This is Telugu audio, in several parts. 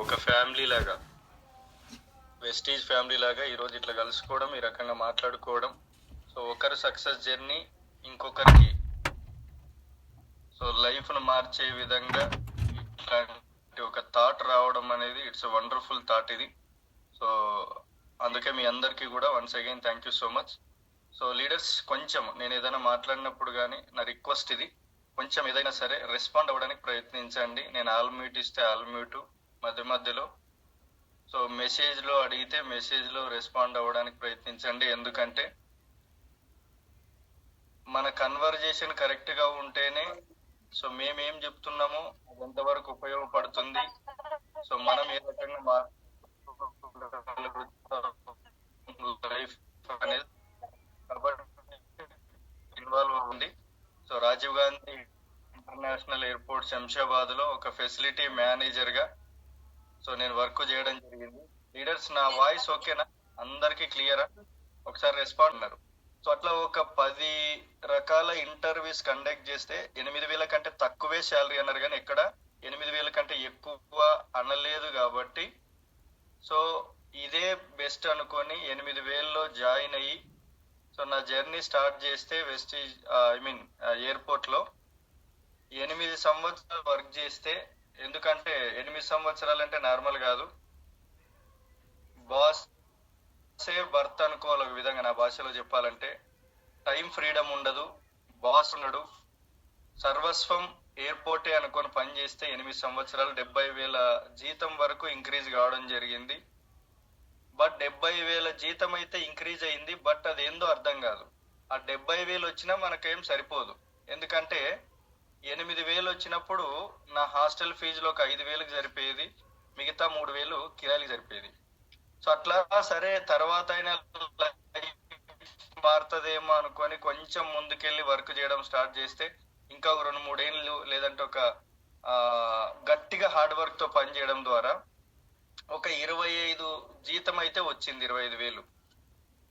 ఒక ఫ్యామిలీ లాగా, వెస్టీజ్ ఫ్యామిలీ లాగా ఈరోజు ఇట్లా కలుసుకోవడం, ఈ రకంగా మాట్లాడుకోవడం. సో ఒకరి సక్సెస్ జర్నీ ఇంకొకరికి సో లైఫ్ను మార్చే విధంగా ఇట్లాంటి ఒక థాట్ రావడం అనేది ఇట్స్ వండర్ఫుల్ థాట్ ఇది. సో అందుకే మీ అందరికీ కూడా once again thank you so much. So leaders, కొంచెం నేను ఏదైనా మాట్లాడినప్పుడు కానీ నా రిక్వెస్ట్ ఇది, కొంచెం ఏదైనా సరే రెస్పాండ్ అవ్వడానికి ప్రయత్నించండి. నేను ఆల్ మ్యూట్ ఇస్తే ఆల్ మ్యూట్ మధ్య మధ్యలో. సో మెసేజ్లో అడిగితే మెసేజ్లో రెస్పాండ్ అవ్వడానికి ప్రయత్నించండి. ఎందుకంటే మన కన్వర్జేషన్ కరెక్ట్గా ఉంటేనే సో మేమేం చెప్తున్నామో అది ఎంతవరకు ఉపయోగపడుతుంది, సో మనం ఏ రకంగా లైఫ్ అనేది కాబట్టి ఇన్వాల్వ్ ఉంది. So Rajiv Gandhi international airport Shamshabad లో ఒక ఫెసిలిటీ మేనేజర్ గా సో నేను వర్క్ చేయడం జరిగింది. లీడర్స్, నా వాయిస్ ఓకేనా? అందరికి క్లియరా? ఒకసారి రెస్పాండ్ అన్నారు. సో అట్లా ఒక 10 రకాల ఇంటర్వ్యూస్ కండక్ట్ చేస్తే 8,000 కంటే తక్కువే శాలరీ అన్నారు, కానీ ఎక్కడ 8,000 కంటే ఎక్కువ అనలేదు. కాబట్టి సో ఇదే బెస్ట్ అనుకొని 8,000లో జాయిన్ అయ్యి సో నా జర్నీ స్టార్ట్ చేస్తే వెస్టీజ్ ఎయిర్పోర్ట్ లో 8 సంవత్సరాలు వర్క్ చేస్తే, ఎందుకంటే 8 సంవత్సరాలు అంటే నార్మల్ కాదు. బాసే భర్త అనుకోవాలి ఒక విధంగా, నా భాషలో చెప్పాలంటే. టైం ఫ్రీడమ్ ఉండదు, బాస్ ఉండడు, సర్వస్వం ఎయిర్పోర్టే అనుకొని పని చేస్తే 8 సంవత్సరాలు 70,000 జీతం వరకు ఇంక్రీజ్ కావడం జరిగింది. బట్ 70,000 జీతం అయితే ఇంక్రీజ్ అయింది, బట్ అదేందో అర్థం కాదు. ఆ 70,000 వచ్చినా మనకేం సరిపోదు. ఎందుకంటే 8,000 వచ్చినప్పుడు నా హాస్టల్ ఫీజులో ఒక 5,000కి సరిపోయేది, మిగతా 3,000 కిరాయికి సరిపోయేది. సో అట్లా సరే తర్వాత అయినా మారుతుందేమో అనుకొని కొంచెం ముందుకెళ్ళి వర్క్ చేయడం స్టార్ట్ చేస్తే ఇంకా ఒక 2-3 ఏళ్ళు, లేదంటే ఒక గట్టిగా హార్డ్ వర్క్ తో పని చేయడం ద్వారా ఒక 25 జీతం అయితే వచ్చింది, 25,000.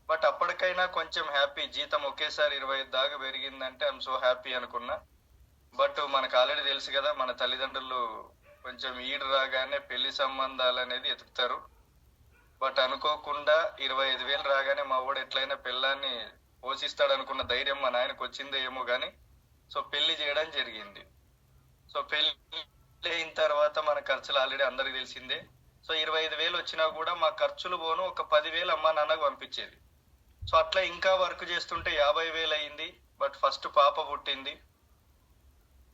బట్ అప్పటికైనా కొంచెం హ్యాపీ, జీతం ఒకేసారి 25 దాకా పెరిగిందంటే ఐఎమ్ సో హ్యాపీ అనుకున్నా. బట్ మనకు ఆల్రెడీ తెలుసు కదా, మన తల్లిదండ్రులు కొంచెం ఈడు రాగానే పెళ్లి సంబంధాలు అనేది ఎతుకుతారు. బట్ అనుకోకుండా 25,000 రాగానే మా వాడు ఎట్లయినా పెళ్ళాన్ని పోషిస్తాడు అనుకున్న ధైర్యం మా నాయనకు వచ్చిందో ఏమో కానీ సో పెళ్లి చేయడం జరిగింది. సో పెళ్లి అయిన తర్వాత మన ఖర్చులు ఆల్రెడీ అందరికి తెలిసిందే. సో 25,000 వచ్చినా కూడా మా ఖర్చులు పోను ఒక 10,000 అమ్మా నాన్నకు పంపించేది. సో అట్లా ఇంకా వర్క్ చేస్తుంటే 50,000 అయింది. బట్ ఫస్ట్ పాప పుట్టింది.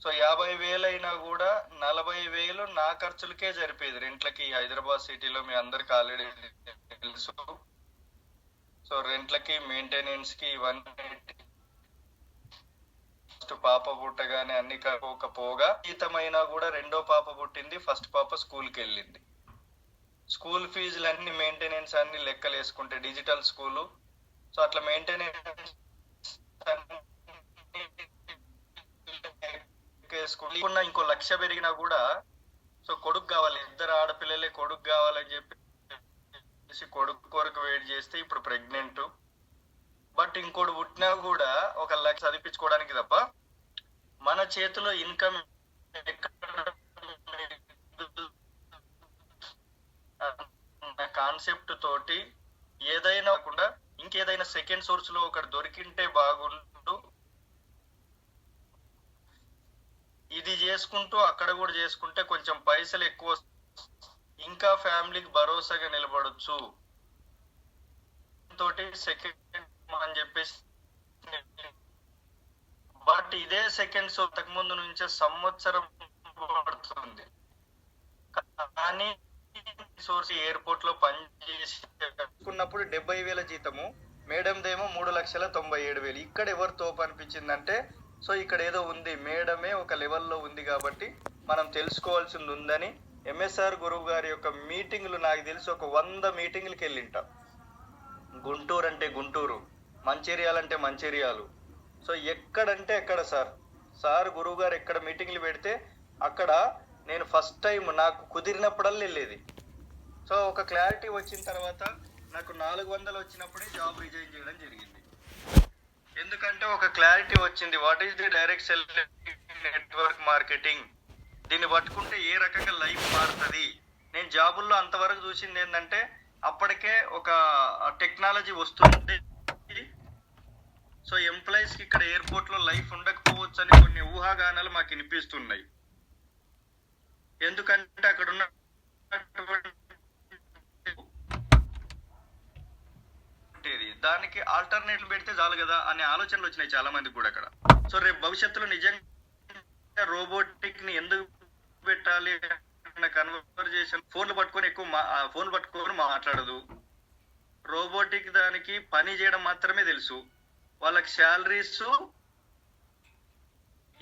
సో 50,000 అయినా కూడా 40,000 నా ఖర్చులకే సరిపోయేది. రెంట్లకి హైదరాబాద్ సిటీలో మీ అందరికి ఆల్రెడీ తెలుసు. సో రెంట్లకి, మెయింటెనెన్స్ కి, ఇవన్నీ ఫస్ట్ పాప పుట్టగానే అన్ని పోగా జీతమైనా కూడా రెండో పాప పుట్టింది, ఫస్ట్ పాప స్కూల్కి వెళ్ళింది. స్కూల్ ఫీజులు అన్ని, మెయింటెనెన్స్ అన్ని లెక్కలు వేసుకుంటే డిజిటల్ స్కూలు. సో అట్లా మెయింటెనెన్స్ వేసుకుంటున్నా. ఇంకో 1,00,000 పెరిగినా కూడా సో కొడుకు కావాలి, 2 ఆడపిల్లలే, కొడుకు కావాలని చెప్పి కొడుకు కొరకు వెయిట్ చేస్తే ఇప్పుడు ప్రెగ్నెంట్. బట్ ఇంకోటి పుట్టినా కూడా 1,00,000 చదివించుకోవడానికి తప్ప మన చేతిలో ఇన్కమ్ కాన్సెప్ట్ తోటి ఏదైనా కాకుండా ఇంకేదైనా సెకండ్ సోర్స్ లో ఒకటి దొరికింటే బాగుండు, ఇది చేసుకుంటూ అక్కడ కూడా చేసుకుంటే కొంచెం పైసలు ఎక్కువ, ఇంకా ఫ్యామిలీకి భరోసాగా నిలబడొచ్చు తోటి సెకండ్ అని చెప్పేసి. బట్ ఇదే సెకండ్ సోర్స్ ముందు నుంచే సంవత్సరం పడుతుంది, కానీ సోర్స్ ఎయిర్పోర్ట్ లో పనిచేసుకున్నప్పుడు 70,000 జీతము, మేడందేమో 3,97,000. ఇక్కడ ఎవరు తోపు అనిపించిందంటే సో ఇక్కడ ఏదో ఉంది, మేడమే ఒక లెవెల్లో ఉంది కాబట్టి మనం తెలుసుకోవాల్సింది ఉందని ఎంఎస్ఆర్ గురువు గారి యొక్క మీటింగ్లు నాకు తెలిసి ఒక 100 మీటింగ్లకి వెళ్ళింటా. గుంటూరు అంటే గుంటూరు, మంచిర్యాల అంటే మంచిర్యాలు. సో ఎక్కడంటే ఎక్కడ సార్ గురువు గారు ఎక్కడ మీటింగ్లు పెడితే అక్కడ నేను ఫస్ట్ టైం నాకు కుదిరినప్పుడల్లా వెళ్ళేది. సో ఒక క్లారిటీ వచ్చిన తర్వాత నాకు 400 వచ్చినప్పుడే జాబ్ రిజైన్ చేయడం జరిగింది. ఎందుకంటే ఒక క్లారిటీ వచ్చింది, what is the direct selling network marketing, దీన్ని పట్టుకుంటే ఏ రకంగా లైఫ్ మారుతుంది, నేను జాబుల్లో అంతవరకు చూసింది ఏంటంటే అప్పటికే ఒక టెక్నాలజీ వస్తుంది. సో ఎంప్లాయీస్ కి ఇక్కడ ఎయిర్పోర్ట్ లో లైఫ్ ఉండకపోవచ్చు అని కొన్ని ఊహాగానాలు మాకు వినిపిస్తున్నాయి. ఎందుకంటే అక్కడ ఉన్న దానికి ఆల్టర్నేటివ్ పెడితే చాలు కదా అనే ఆలోచనలు వచ్చినాయి చాలా మందికి కూడా అక్కడ. సో రేపు భవిష్యత్తులో నిజంగా రోబోటిక్ ని ఎందుకు పెట్టాలి అన్న కన్వర్జేషన్, ఫోన్లు పట్టుకొని మాట్లాడదు. రోబోటిక్ దానికి పని చేయడం మాత్రమే తెలుసు. వాళ్ళకి శాలరీస్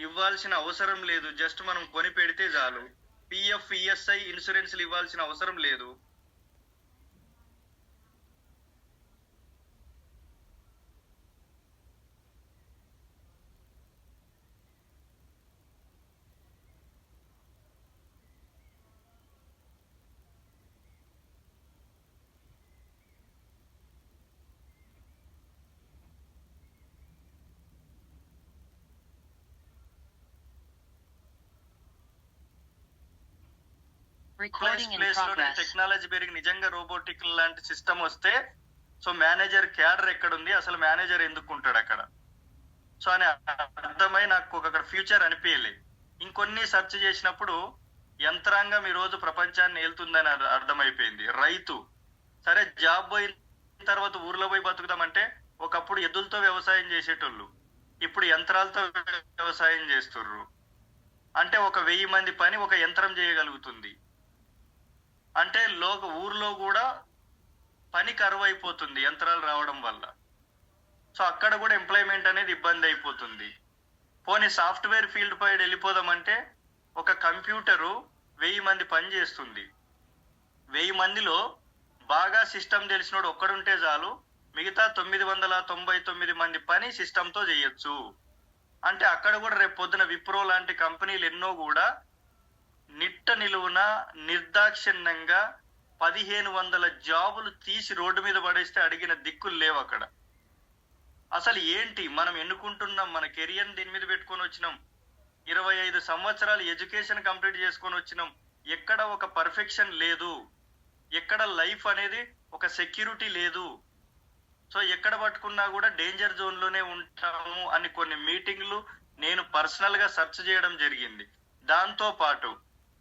ఇవ్వాల్సిన అవసరం లేదు, జస్ట్ మనం కొని పెడితే చాలు. పిఎఫ్, ఈఎస్ఐ ఇన్సూరెన్స్లు ఇవ్వాల్సిన అవసరం లేదు. టెక్నాలజీ పెరిగి నిజంగా రోబోటిక్ లాంటి సిస్టమ్ వస్తే సో మేనేజర్ క్యాడర్ ఎక్కడ ఉంది, అసలు మేనేజర్ ఎందుకు ఉంటాడు అక్కడ, సో అని అర్థమై నాకు అక్కడ ఫ్యూచర్ అనిపించలే. ఇంకొన్ని సెర్చ్ చేసినప్పుడు యంత్రాంగం ఈ రోజు ప్రపంచాన్ని ఏలుతుందని అర్థమైపోయింది. రైతు సరే జాబ్ పోయిన తర్వాత ఊర్లో పోయి బతుకుదామంటే ఒకప్పుడు ఎద్దులతో వ్యవసాయం చేసేటోళ్ళు, ఇప్పుడు యంత్రాలతో వ్యవసాయం చేస్తుర్రు. అంటే ఒక 1000 మంది పని ఒక యంత్రం చేయగలుగుతుంది. అంటే ఊర్లో కూడా పని కరువు అయిపోతుంది యంత్రాలు రావడం వల్ల. సో అక్కడ కూడా ఎంప్లాయ్మెంట్ అనేది ఇబ్బంది అయిపోతుంది. పోనీ సాఫ్ట్వేర్ ఫీల్డ్ పై వెళ్ళిపోదామంటే ఒక కంప్యూటరు 1000 మంది పని చేస్తుంది. 1000 మందిలో బాగా సిస్టమ్ తెలిసినోడు ఒక్కడుంటే చాలు, మిగతా 999 మంది పని సిస్టంతో చేయొచ్చు. అంటే అక్కడ కూడా రేపు పొద్దున విప్రో లాంటి కంపెనీలు ఎన్నో కూడా నిట్ట నిలువున నిర్దాక్షిణ్యంగా 1500 జాబులు తీసి రోడ్డు మీద పడేస్తే అడిగిన దిక్కులు లేవు అక్కడ. అసలు ఏంటి మనం ఎన్నుకుంటున్నాం, మన కెరియర్ దీని మీద పెట్టుకొని వచ్చినాం, 25 సంవత్సరాలు ఎడ్యుకేషన్ కంప్లీట్ చేసుకొని వచ్చినాం, ఎక్కడ ఒక పర్ఫెక్షన్ లేదు, ఎక్కడ లైఫ్ అనేది ఒక సెక్యూరిటీ లేదు. సో ఎక్కడ పట్టుకున్నా కూడా డేంజర్ జోన్ లోనే ఉంటాము అని కొన్ని మీటింగ్లు నేను పర్సనల్ గా సెర్చ్ చేయడం జరిగింది. దాంతో పాటు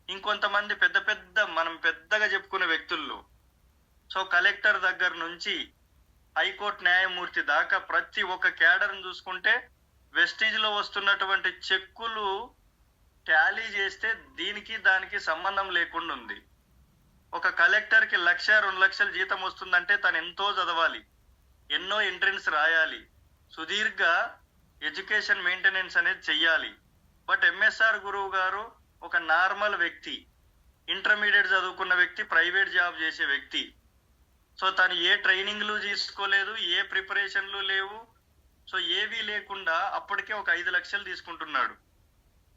ఇంకొంతమంది మనం పెద్దగా చెప్పుకునే వ్యక్తుల్లో, సో కలెక్టర్ దగ్గర నుంచి హైకోర్టు న్యాయమూర్తి దాకా ప్రతి ఒక్క క్యాడర్ని చూసుకుంటే వెస్టీజ్ లో వస్తున్నటువంటి చెక్కులు టాలీ చేస్తే దీనికి దానికి సంబంధం లేకుండా ఉంది. ఒక కలెక్టర్ కి 1,00,000-2 లక్షల జీతం వస్తుందంటే తను ఎంతో చదవాలి, ఎన్నో ఎంట్రన్స్ రాయాలి, సుదీర్ఘ ఎడ్యుకేషన్ మెయింటెనెన్స్ అనేది చెయ్యాలి. బట్ ఎంఎస్ఆర్ గురువు గారు ఒక నార్మల్ వ్యక్తి, ఇంటర్మీడియట్ చదువుకున్న వ్యక్తి, ప్రైవేట్ జాబ్ చేసే వ్యక్తి. సో తను ఏ ట్రైనింగ్లు తీసుకోలేదు, ఏ ప్రిపరేషన్లు లేవు, సో ఏవీ లేకుండా అప్పటికే ఒక 5 లక్షలు తీసుకుంటున్నాడు.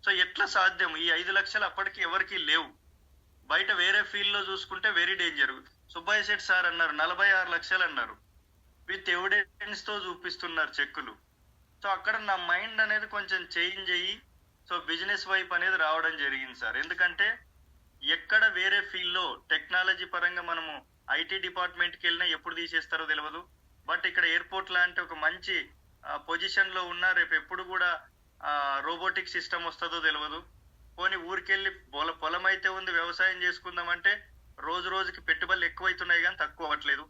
సో ఎట్లా సాధ్యం? ఈ 5 లక్షలు అప్పటికి ఎవరికి లేవు. బయట వేరే ఫీల్డ్ లో చూసుకుంటే very danger. Subbaiah Shetty sir అన్నారు 46 లక్షలు అన్నారు, విత్ ఎవిడెన్స్ తో చూపిస్తున్నారు చెక్కులు. సో అక్కడ నా మైండ్ అనేది కొంచెం చేంజ్ అయ్యి సో బిజినెస్ వైపు అనేది రావడం జరిగింది సార్. ఎందుకంటే ఎక్కడ వేరే ఫీల్డ్ లో టెక్నాలజీ పరంగా మనము ఐటీ డిపార్ట్మెంట్కి వెళ్ళినా ఎప్పుడు తీసేస్తారో తెలియదు. బట్ ఇక్కడ ఎయిర్పోర్ట్ లాంటి ఒక మంచి పొజిషన్ లో ఉన్నా రేపు ఎప్పుడు కూడా రోబోటిక్ సిస్టమ్ వస్తుందో తెలియదు. పోనీ ఊరికెళ్ళి పొలం అయితే ఉంది వ్యవసాయం చేసుకుందామంటే రోజు రోజుకి పెట్టుబడులు ఎక్కువైతున్నాయి కానీ తక్కువ అవ్వట్లేదు.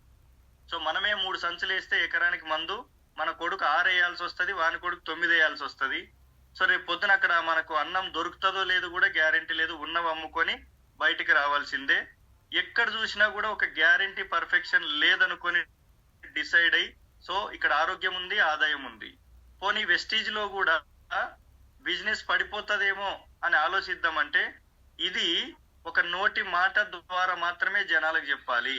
సో మనమే 3 సంచులు వేస్తే ఎకరానికి మందు మన కొడుకు 6 వేయాల్సి వస్తుంది, వాని కొడుకు 9 వేయాల్సి వస్తుంది. సో రేపు పొద్దున అక్కడ మనకు అన్నం దొరుకుతుందో లేదు కూడా గ్యారెంటీ లేదు, ఉన్నవి అమ్ముకొని బయటికి రావాల్సిందే. ఎక్కడ చూసినా కూడా ఒక గ్యారెంటీ పర్ఫెక్షన్ లేదనుకొని డిసైడ్ అయ్యి సో ఇక్కడ ఆరోగ్యం ఉంది, ఆదాయం ఉంది, పోనీ వెస్టీజ్ లో కూడా బిజినెస్ పడిపోతుందేమో అని ఆలోచిద్దామంటే ఇది ఒక నోటి మాట ద్వారా మాత్రమే జనాలకు చెప్పాలి.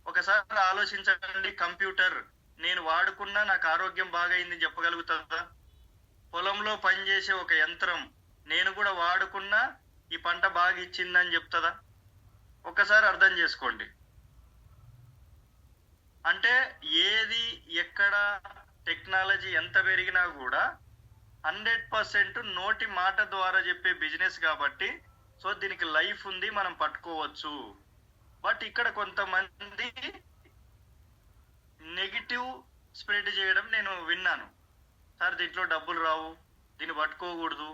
ఒకసారి ఆలోచించండి, కంప్యూటర్ నేను వాడుకున్నా నాకు ఆరోగ్యం బాగైంది చెప్పగలుగుతుందా? పొలంలో పనిచేసే ఒక యంత్రం నేను కూడా వాడుకున్నా ఈ పంట బాగా ఇచ్చిందని చెప్తుందా? ఒకసారి అర్థం చేసుకోండి. అంటే ఏది ఎక్కడ టెక్నాలజీ ఎంత పెరిగినా కూడా 100% నోటి మాట ద్వారా చెప్పే బిజినెస్ కాబట్టి సో దీనికి లైఫ్ ఉంది, మనం పట్టుకోవచ్చు. బట్ ఇక్కడ కొంతమంది నెగిటివ్ స్ప్రెడ్ చేయడం నేను విన్నాను. సార్ దీంట్లో డబ్బులు రావు, దీన్ని పట్టుకోకూడదు,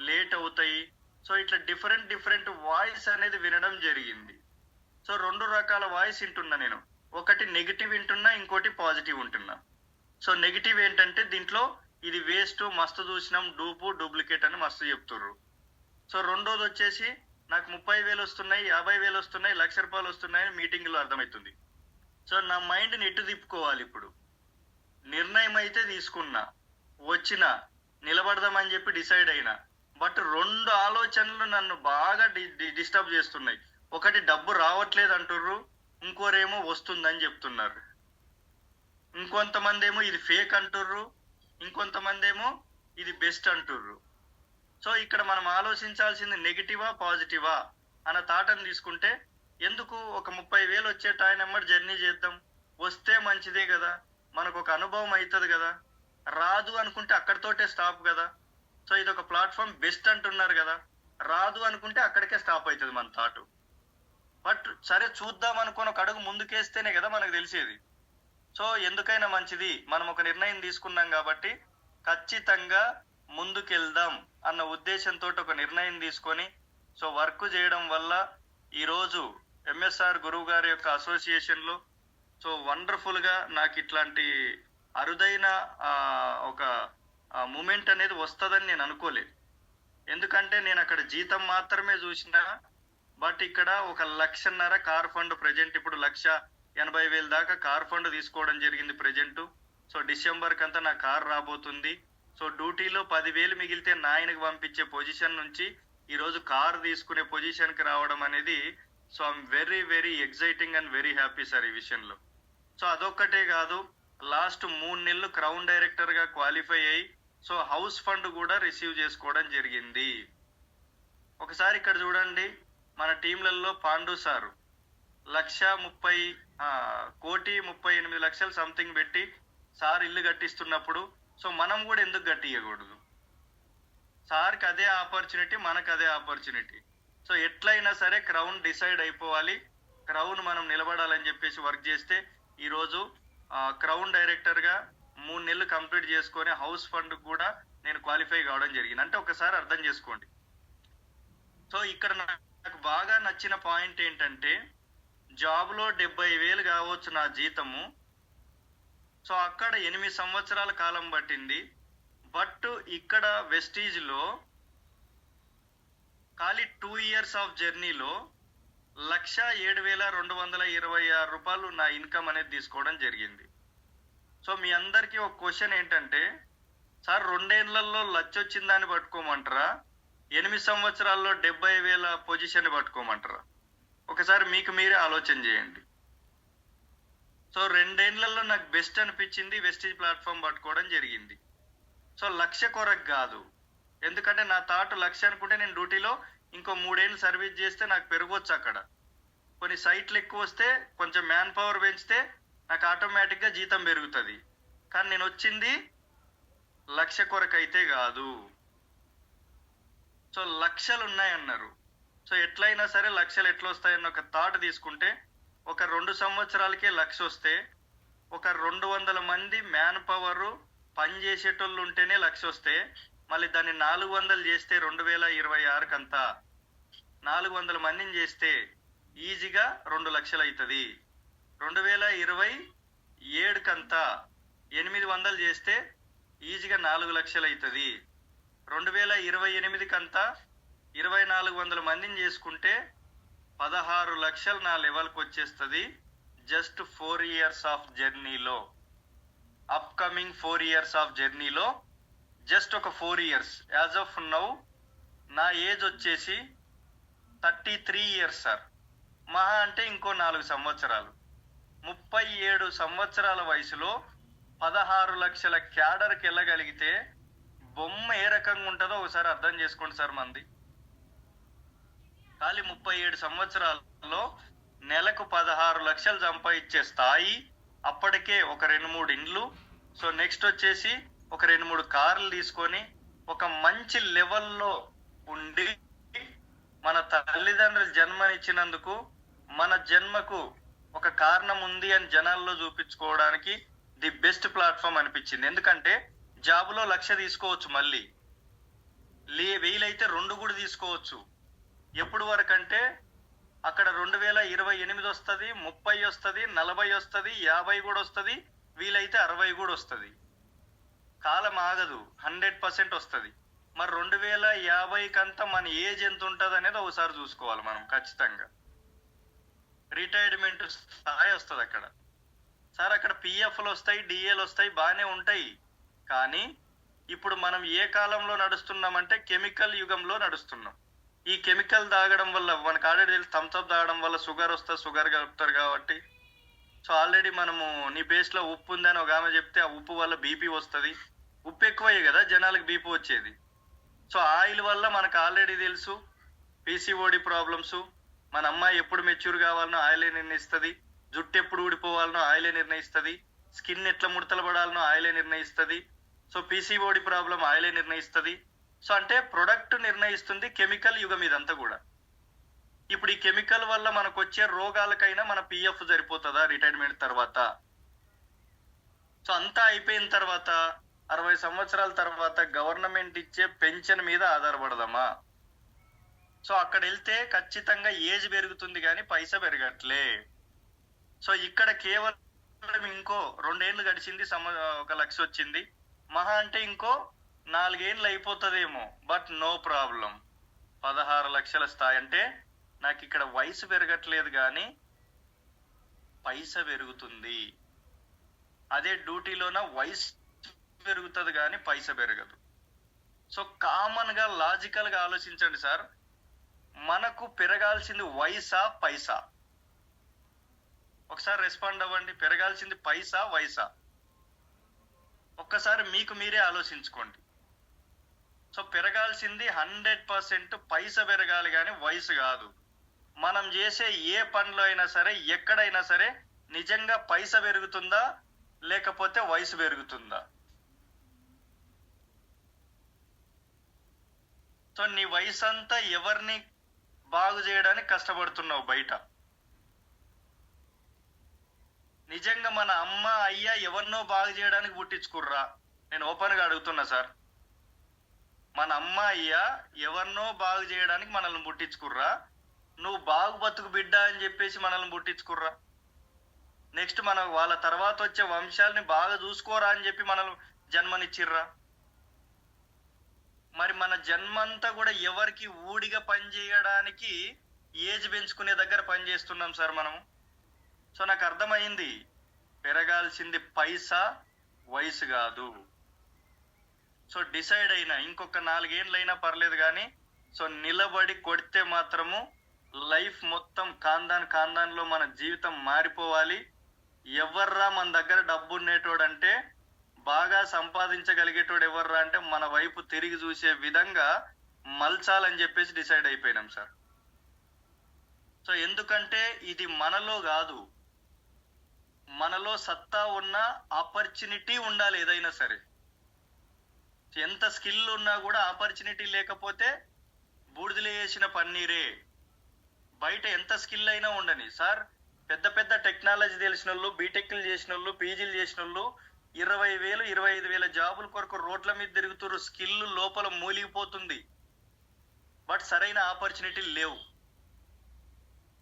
లేట్ అవుతాయి. సో ఇట్లా డిఫరెంట్ వాయిస్ అనేది వినడం జరిగింది. సో 2 రకాల వాయిస్ వింటున్నా నేను. ఒకటి నెగిటివ్ వింటున్నా, ఇంకోటి పాజిటివ్ వింటున్నా. సో నెగిటివ్ ఏంటంటే దీంట్లో ఇది వేస్ట్, మస్తు చూసినాం, డూప్లికేట్ అని మస్తు చెప్తుర్రు. సో రెండోది వచ్చేసి నాకు 30,000 వస్తున్నాయి, 50,000 వస్తున్నాయి, ₹1,00,000 వస్తున్నాయని మీటింగ్లో అర్థమవుతుంది. సో నా మైండ్ని ఎటు తిప్పుకోవాలి? ఇప్పుడు నిర్ణయం అయితే తీసుకున్నా, వచ్చిన నిలబడదామని చెప్పి డిసైడ్ అయినా. బట్ 2 ఆలోచనలు నన్ను బాగా డిస్టర్బ్ చేస్తున్నాయి. ఒకటి డబ్బు రావట్లేదు అంటుర్రు, ఇంకోరేమో వస్తుందని చెప్తున్నారు, ఇంకొంతమంది ఏమో ఇది ఫేక్ అంటుర్రు, ఇంకొంతమంది ఏమో ఇది బెస్ట్ అంటుర్రు. సో ఇక్కడ మనం ఆలోచించాల్సింది నెగిటివా పాజిటివా అన్న థాట్ని తీసుకుంటే, ఎందుకు ఒక 30,000 వచ్చే టైం ఎమ్మటి జర్నీ చేద్దాం, వస్తే మంచిదే కదా, మనకు ఒక అనుభవం అవుతుంది కదా. రాదు అనుకుంటే అక్కడితోటే స్టాప్ కదా. సో ఇది ఒక ప్లాట్ఫామ్ బెస్ట్ అంటున్నారు కదా, రాదు అనుకుంటే అక్కడికే స్టాప్ అవుతుంది మన థాట్. బట్ సరే చూద్దాం అనుకుని ఒక అడుగు ముందుకేస్తేనే కదా మనకు తెలిసేది. సో ఎందుకైనా మంచిది, మనం ఒక నిర్ణయం తీసుకున్నాం కాబట్టి ఖచ్చితంగా ముందుకెళ్దాం అన్న ఉద్దేశంతో ఒక నిర్ణయం తీసుకొని సో వర్క్ చేయడం వల్ల ఈరోజు ఎంఎస్ఆర్ గురువు గారి యొక్క అసోసియేషన్లో సో వండర్ఫుల్గా నాకు ఇట్లాంటి అరుదైన ఒక మూమెంట్ అనేది వస్తుందని నేను అనుకోలేదు. ఎందుకంటే నేను అక్కడ జీతం మాత్రమే చూసినా, బట్ ఇక్కడ 1,00,000 కార్ ఫండ్ ప్రజెంట్ ఇప్పుడు 1,80,000 దాకా కార్ ఫండ్ తీసుకోవడం జరిగింది ప్రజెంట్. సో డిసెంబర్ కంతా నా కార్ రాబోతుంది. సో డ్యూటీలో 10,000 మిగిలితే నాయనకి పంపించే పొజిషన్ నుంచి ఈరోజు కార్ తీసుకునే పొజిషన్కి రావడం అనేది so I'm very exciting and very happy sir ఈ విషయంలో. సో అదొక్కటే కాదు, లాస్ట్ 3 నెలలు క్రౌన్ డైరెక్టర్గా క్వాలిఫై అయ్యి సో హౌస్ ఫండ్ కూడా రిసీవ్ చేసుకోవడం జరిగింది. ఒకసారి ఇక్కడ చూడండి, మన టీంలలో పాండు సారు 1,38,00,000 సంథింగ్ పెట్టి సార్ ఇల్లు కట్టిస్తున్నప్పుడు సో మనం కూడా ఎందుకు కట్టియకూడదు? సార్కి అదే ఆపర్చునిటీ, మనకు అదే ఆపర్చునిటీ. సో ఎట్లయినా సరే క్రౌన్ డిసైడ్ అయిపోవాలి, క్రౌన్ మనం నిలబడాలని చెప్పేసి వర్క్ చేస్తే ఈరోజు క్రౌన్ డైరెక్టర్గా 3 నెలలు కంప్లీట్ చేసుకొని హౌస్ ఫండ్ కూడా నేను క్వాలిఫై కావడం జరిగింది. అంటే ఒకసారి అర్థం చేసుకోండి. సో ఇక్కడ నాకు బాగా నచ్చిన పాయింట్ ఏంటంటే, జాబ్లో 70,000 కావచ్చు నా జీతము, సో అక్కడ 8 సంవత్సరాల కాలం పట్టింది. బట్ ఇక్కడ వెస్టీజ్లో ఖాళీ 2 ఇయర్స్ ఆఫ్ జర్నీలో ₹107,226 నా ఇన్కమ్ అనేది తీసుకోవడం జరిగింది. సో మీ అందరికీ ఒక క్వశ్చన్ ఏంటంటే, సార్ 2 ఏళ్లలో 1,00,000 వచ్చిందని పట్టుకోమంటారా, 8 సంవత్సరాల్లో 70,000 పొజిషన్ పట్టుకోమంటారా? ఒకసారి మీకు మీరే ఆలోచన చేయండి. సో 2 ఏళ్లలో నాకు బెస్ట్ అనిపించింది వెస్టీజ్ ప్లాట్ఫామ్ పట్టుకోవడం జరిగింది. సో 1,00,000 కొరకు కాదు, ఎందుకంటే నా థాట్ 1,00,000 అనుకుంటే నేను డ్యూటీలో ఇంకో 3 ఏళ్ళు సర్వీస్ చేస్తే నాకు పెరగవచ్చు. అక్కడ కొన్ని సైట్లు ఎక్కువ వస్తే, కొంచెం మ్యాన్ పవర్ పెంచితే నాకు ఆటోమేటిక్గా జీతం పెరుగుతుంది. కానీ నేను వచ్చింది 1,00,000 కొరకు అయితే కాదు. సో 1,00,000 ఉన్నాయన్నారు. సో ఎట్లయినా సరే 1,00,000 ఎట్లా వస్తాయన్న ఒక థాట్ తీసుకుంటే, ఒక 2 సంవత్సరాలకే 1,00,000 వస్తే, ఒక 200 మంది మ్యాన్ పవర్ పని చేసేటోళ్ళు ఉంటేనే 1,00,000 వస్తే, మళ్ళీ దాన్ని 400 చేస్తే 2026 కంతా 400 మందిని చేస్తే ఈజీగా 2,00,000 అవుతుంది. 2027 కంతా 800 చేస్తే ఈజీగా 4,00,000 అవుతుంది. 2028 కంతా 2,400 మందిని చేసుకుంటే 16,00,000 నా లెవెల్కి వచ్చేస్తుంది. జస్ట్ 4 ఇయర్స్ ఆఫ్ జర్నీలో, అప్కమింగ్ 4 ఇయర్స్ ఆఫ్ జర్నీలో, జస్ట్ ఒక 4 ఇయర్స్. యాజ్ ఆఫ్ నౌ నా ఏజ్ వచ్చేసి 33 ఇయర్స్ సార్. మహా అంటే ఇంకో 4 సంవత్సరాలు, 37 సంవత్సరాల వయసులో 16,00,000 క్యాడర్కి వెళ్ళగలిగితే బొమ్మ ఏ రకంగా ఉంటుందో ఒకసారి అర్థం చేసుకోండి సార్. మంది ఖాళీ 37 సంవత్సరాల్లో నెలకు 16,00,000 సంపాదించే స్థాయి, అప్పటికే ఒక 2-3 ఇండ్లు, సో నెక్స్ట్ వచ్చేసి ఒక 2-3 కార్లు తీసుకొని ఒక మంచి లెవెల్లో ఉండి మన తల్లిదండ్రులు జన్మనిచ్చినందుకు మన జన్మకు ఒక కారణం ఉంది అని జనాల్లో చూపించుకోవడానికి ది బెస్ట్ ప్లాట్ఫామ్ అనిపించింది. ఎందుకంటే జాబులో 1,00,000 తీసుకోవచ్చు, మళ్ళీ వీలైతే 2 కూడా తీసుకోవచ్చు. ఎప్పుడు వరకు అంటే అక్కడ 2028 వస్తుంది, 30 వస్తుంది, 40 వస్తుంది, 50 కూడా వస్తుంది, వీలైతే 60 కూడా వస్తుంది. కాలం ఆగదు, 100% వస్తుంది. మరి 2050 కంతా మన ఏజ్ ఎంత ఉంటుంది అనేది ఒకసారి చూసుకోవాలి మనం ఖచ్చితంగా. రిటైర్మెంట్ స్థాయి వస్తుంది అక్కడ. సార్ అక్కడ పిఎఫ్లు వస్తాయి, డిఏలు వస్తాయి, బాగానే ఉంటాయి. కానీ ఇప్పుడు మనం ఏ కాలంలో నడుస్తున్నామంటే కెమికల్ యుగంలో నడుస్తున్నాం. ఈ కెమికల్ తాగడం వల్ల మనకు ఆల్రెడీ తెలిసి థమ్స్అప్ తాగడం వల్ల షుగర్ వస్తుంది, షుగర్ కలుపుతారు కాబట్టి. సో ఆల్రెడీ మనము నీ పేస్ట్లో ఉప్పు ఉందని ఒక ఆమె చెప్తే ఆ ఉప్పు వల్ల బీపీ వస్తుంది. ఉప్పు ఎక్కువయ్యే కదా జనాలకు బీపీ వచ్చేది. సో ఆయిల్ వల్ల మనకు ఆల్రెడీ తెలుసు పీసీఓడి ప్రాబ్లమ్స్. మన అమ్మాయి ఎప్పుడు మెచ్యూర్ కావాలనో ఆయిలే నిర్ణయిస్తుంది, జుట్టు ఎప్పుడు ఊడిపోవాలనో ఆయిలే నిర్ణయిస్తుంది, స్కిన్ ఎట్లా ముడతలు పడాలనో ఆయిలే నిర్ణయిస్తుంది. సో పీసీఓడి ప్రాబ్లం ఆయిలే నిర్ణయిస్తుంది. సో అంటే ప్రొడక్ట్ నిర్ణయిస్తుంది కెమికల్ యుగం ఇదంతా కూడా. ఇప్పుడు ఈ కెమికల్ వల్ల మనకు వచ్చే రోగాలకైనా మన పిఎఫ్ సరిపోతుందా రిటైర్మెంట్ తర్వాత? సో అంతా అయిపోయిన తర్వాత 60 సంవత్సరాల తర్వాత గవర్నమెంట్ ఇచ్చే పెన్షన్ మీద ఆధారపడదామా? సో అక్కడ వెళ్తే ఖచ్చితంగా ఏజ్ పెరుగుతుంది కానీ పైసా పెరగట్లే. సో ఇక్కడ కేవలం ఇంకో 2 ఏళ్ళు గడిచింది, 1,00,000 వచ్చింది, మహా అంటే ఇంకో 4 ఏళ్ళు అయిపోతుందేమో. బట్ నో ప్రాబ్లం, 16 లక్షల స్థాయి. అంటే నాకు ఇక్కడ వయసు పెరగట్లేదు కానీ పైసా పెరుగుతుంది. అదే డ్యూటీలోన వయసు పెరుగుతుంది కానీ పైసా పెరగదు. సో కామన్ గా లాజికల్ గా ఆలోచించండి సార్, మనకు పెరగాల్సింది వయసా పైసా? ఒకసారి రెస్పాండ్ అవ్వండి. పెరగాల్సింది పైసా వయసా? ఒక్కసారి మీకు మీరే ఆలోచించుకోండి. సో పెరగాల్సింది 100% పైసా పెరగాలి కానీ వయసు కాదు. మనం చేసే ఏ పనిలో అయినా సరే, ఎక్కడైనా సరే నిజంగా పైసా పెరుగుతుందా లేకపోతే వయసు పెరుగుతుందా? సో నీ వయసు అంతా ఎవరిని బాగు చేయడానికి కష్టపడుతున్నావు బయట. నిజంగా మన అమ్మ అయ్య ఎవరినో బాగు చేయడానికి పుట్టించుకుర్రా? నేను ఓపెన్ గా అడుగుతున్నా సార్. మన అమ్మ అయ్య ఎవరినో బాగు చేయడానికి మనల్ని పుట్టించుకుర్రా? నువ్వు బాగు బతుకు బిడ్డ అని చెప్పేసి మనల్ని పుట్టించుకుర్రా? నెక్స్ట్ మన వాళ్ళ తర్వాత వచ్చే వంశాలని బాగా చూసుకోరా అని చెప్పి మనల్ని జన్మనిచ్చిర్రా? మరి మన జన్మంతా కూడా ఎవరికి ఊడిగా పనిచేయడానికి ఏజ్ పెంచుకునే దగ్గర పనిచేస్తున్నాం సార్ మనము. సో నాకు అర్థమైంది, పెరగాల్సింది పైసా వయసు కాదు. సో డిసైడ్ అయినా ఇంకొక 4 ఏళ్ళైనా పర్లేదు కానీ సో నిలబడి కొడితే మాత్రము లైఫ్ మొత్తం కాందాన్లో మన జీవితం మారిపోవాలి. ఎవర్రా మన దగ్గర డబ్బు ఉండేటోడంటే, బాగా సంపాదించగలిగేటోడు ఎవర్రా అంటే మన వైపు తిరిగి చూసే విధంగా మలచాలని చెప్పేసి డిసైడ్ అయిపోయినాం సార్. సో ఎందుకంటే ఇది మనలో కాదు, మనలో సత్తా ఉన్న ఆపర్చునిటీ ఉండాలి ఏదైనా సరే. ఎంత స్కిల్ ఉన్నా కూడా ఆపర్చునిటీ లేకపోతే బూడిదలు వేసిన పన్నీరే. బయట ఎంత స్కిల్ అయినా ఉండని సార్, పెద్ద పెద్ద టెక్నాలజీ తెలిసిన వాళ్ళు, బీటెక్లు చేసిన వాళ్ళు, పీజీలు చేసిన వాళ్ళు 20,000 25,000 జాబుల కొరకు రోడ్ల మీద తిరుగుతున్నారు. స్కిల్ లోపల మూలిగిపోతుంది, బట్ సరైన ఆపర్చునిటీ లేవు.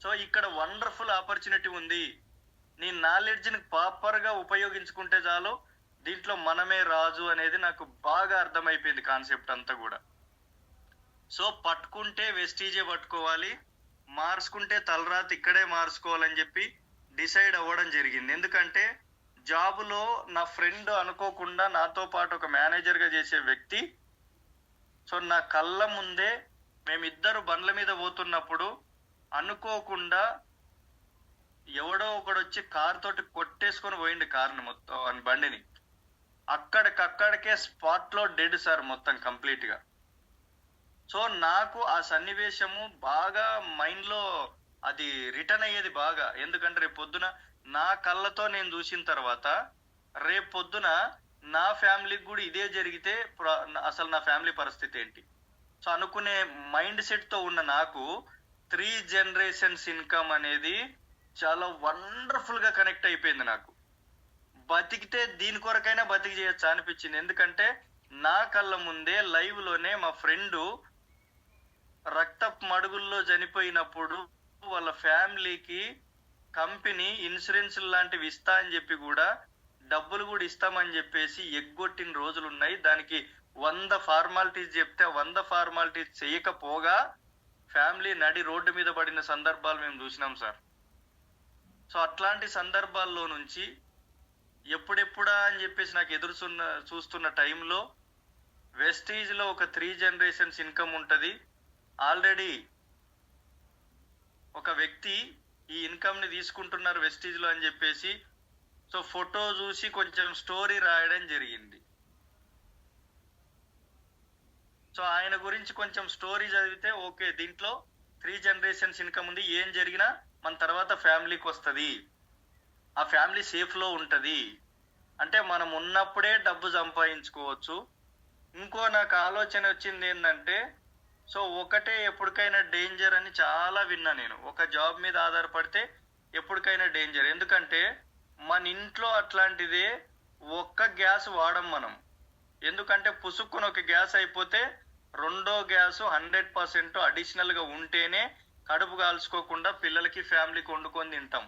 సో ఇక్కడ వండర్ఫుల్ ఆపర్చునిటీ ఉంది. నీ నాలెడ్జ్ని ప్రాపర్గా ఉపయోగించుకుంటే చాలు, దీంట్లో మనమే రాజు అనేది నాకు బాగా అర్థమైపోయింది కాన్సెప్ట్ అంతా కూడా. సో పట్టుకుంటే వెస్టీజే పట్టుకోవాలి, మార్చుకుంటే తలరాత ఇక్కడే మార్చుకోవాలని చెప్పి డిసైడ్ అవ్వడం జరిగింది. ఎందుకంటే జాబులో నా ఫ్రెండ్ అనుకోకుండా నాతో పాటు ఒక మేనేజర్గా చేసే వ్యక్తి, సో నా కళ్ళ ముందే మేమిద్దరు బండ్ల మీద పోతున్నప్పుడు అనుకోకుండా ఎవడో ఒకడు వచ్చి కార్ తోటి కొట్టేసుకొని పోయింది కార్ని మొత్తం, బండిని. అక్కడికక్కడికే స్పాట్లో డెడ్ సార్, మొత్తం కంప్లీట్ గా. సో నాకు ఆ సన్నివేశము బాగా మైండ్ లో అది రిటర్న్ అయ్యేది బాగా. ఎందుకంటే రేపు పొద్దున నా కళ్ళతో నేను చూసిన తర్వాత రేపు పొద్దున నా ఫ్యామిలీకి కూడా ఇదే జరిగితే అసలు నా ఫ్యామిలీ పరిస్థితి ఏంటి? సో అనుకునే మైండ్ సెట్ తో ఉన్న నాకు 3 generations ఇన్కమ్ అనేది చాలా వండర్ఫుల్ గా కనెక్ట్ అయిపోయింది. నాకు బతికితే దీని కొరకైనా బతికి చేయొచ్చా అనిపించింది. ఎందుకంటే నా కళ్ళ ముందే లైవ్ లోనే మా ఫ్రెండ్ రక్తపు మడుగుల్లో చనిపోయినప్పుడు వాళ్ళ ఫ్యామిలీకి కంపెనీ ఇన్సూరెన్స్ లాంటివి ఇస్తా అని చెప్పి కూడా డబ్బులు కూడా ఇస్తామని చెప్పేసి ఎగ్గొట్టిన రోజులు ఉన్నాయి. దానికి 100 ఫార్మాలిటీస్ చెప్తే 100 ఫార్మాలిటీస్ చేయకపోగా ఫ్యామిలీ నడి రోడ్డు మీద పడిన సందర్భాలు మేము చూసినాం సార్. సో అట్లాంటి సందర్భాల్లో నుంచి ఎప్పుడెప్పుడా అని చెప్పేసి నాకు చూస్తున్న టైంలో వెస్టీజ్ లో ఒక 3 generations ఇన్కమ్ ఉంటది. ఆల్రెడీ ఒక వ్యక్తి ఈ ఇన్కమ్ ని తీసుకుంటున్నారు వెస్టీజ్ లో అని చెప్పేసి సో ఫోటో చూసి కొంచెం స్టోరీ రాయడం జరిగింది. సో ఆయన గురించి కొంచెం స్టోరీ చదివితే ఓకే, దీంట్లో 3 generations ఇన్కమ్ ఉంది, ఏం జరిగినా మన తర్వాత ఫ్యామిలీకి వస్తుంది, ఆ ఫ్యామిలీ సేఫ్ లో ఉంటది, అంటే మనం ఉన్నప్పుడే డబ్బు సంపాదించుకోవచ్చు. ఇంకో నాకు ఆలోచన వచ్చింది ఏంటంటే, సో ఒకటే ఎప్పటికైనా డేంజర్ అని చాలా విన్నా నేను. ఒక జాబ్ మీద ఆధారపడితే ఎప్పటికైనా డేంజర్. ఎందుకంటే మన ఇంట్లో అట్లాంటిదే ఒక్క గ్యాస్ వాడం మనం. ఎందుకంటే పుసుక్కుని ఒక గ్యాస్ అయిపోతే రెండో గ్యాస్ 100% అడిషనల్ గా ఉంటేనే కడుపు కాల్చుకోకుండా పిల్లలకి ఫ్యామిలీకి వండుకొని తింటాం.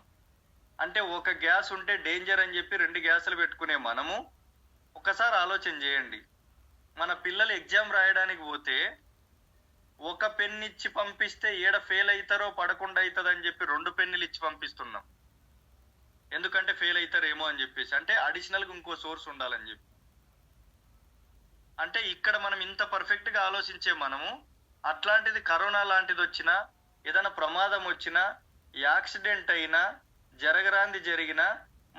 అంటే ఒక గ్యాస్ ఉంటే డేంజర్ అని చెప్పి 2 గ్యాసులు పెట్టుకునే మనము ఒకసారి ఆలోచన చేయండి. మన పిల్లలు ఎగ్జామ్ రాయడానికి పోతే ఒక పెన్ ఇచ్చి పంపిస్తే ఏడ ఫెయిల్ అవుతారో పడకుండా అవుతుందని చెప్పి 2 పెన్నులు ఇచ్చి పంపిస్తున్నాం. ఎందుకంటే ఫెయిల్ అవుతారేమో అని చెప్పేసి, అంటే అడిషనల్ గా ఇంకో సోర్స్ ఉండాలని చెప్పి. అంటే ఇక్కడ మనం ఇంత పర్ఫెక్ట్ గా ఆలోచించే మనము అట్లాంటిది కరోనా లాంటిది వచ్చినా, ఏదైనా ప్రమాదం వచ్చినా, యాక్సిడెంట్ అయినా, జరగరాంది జరిగినా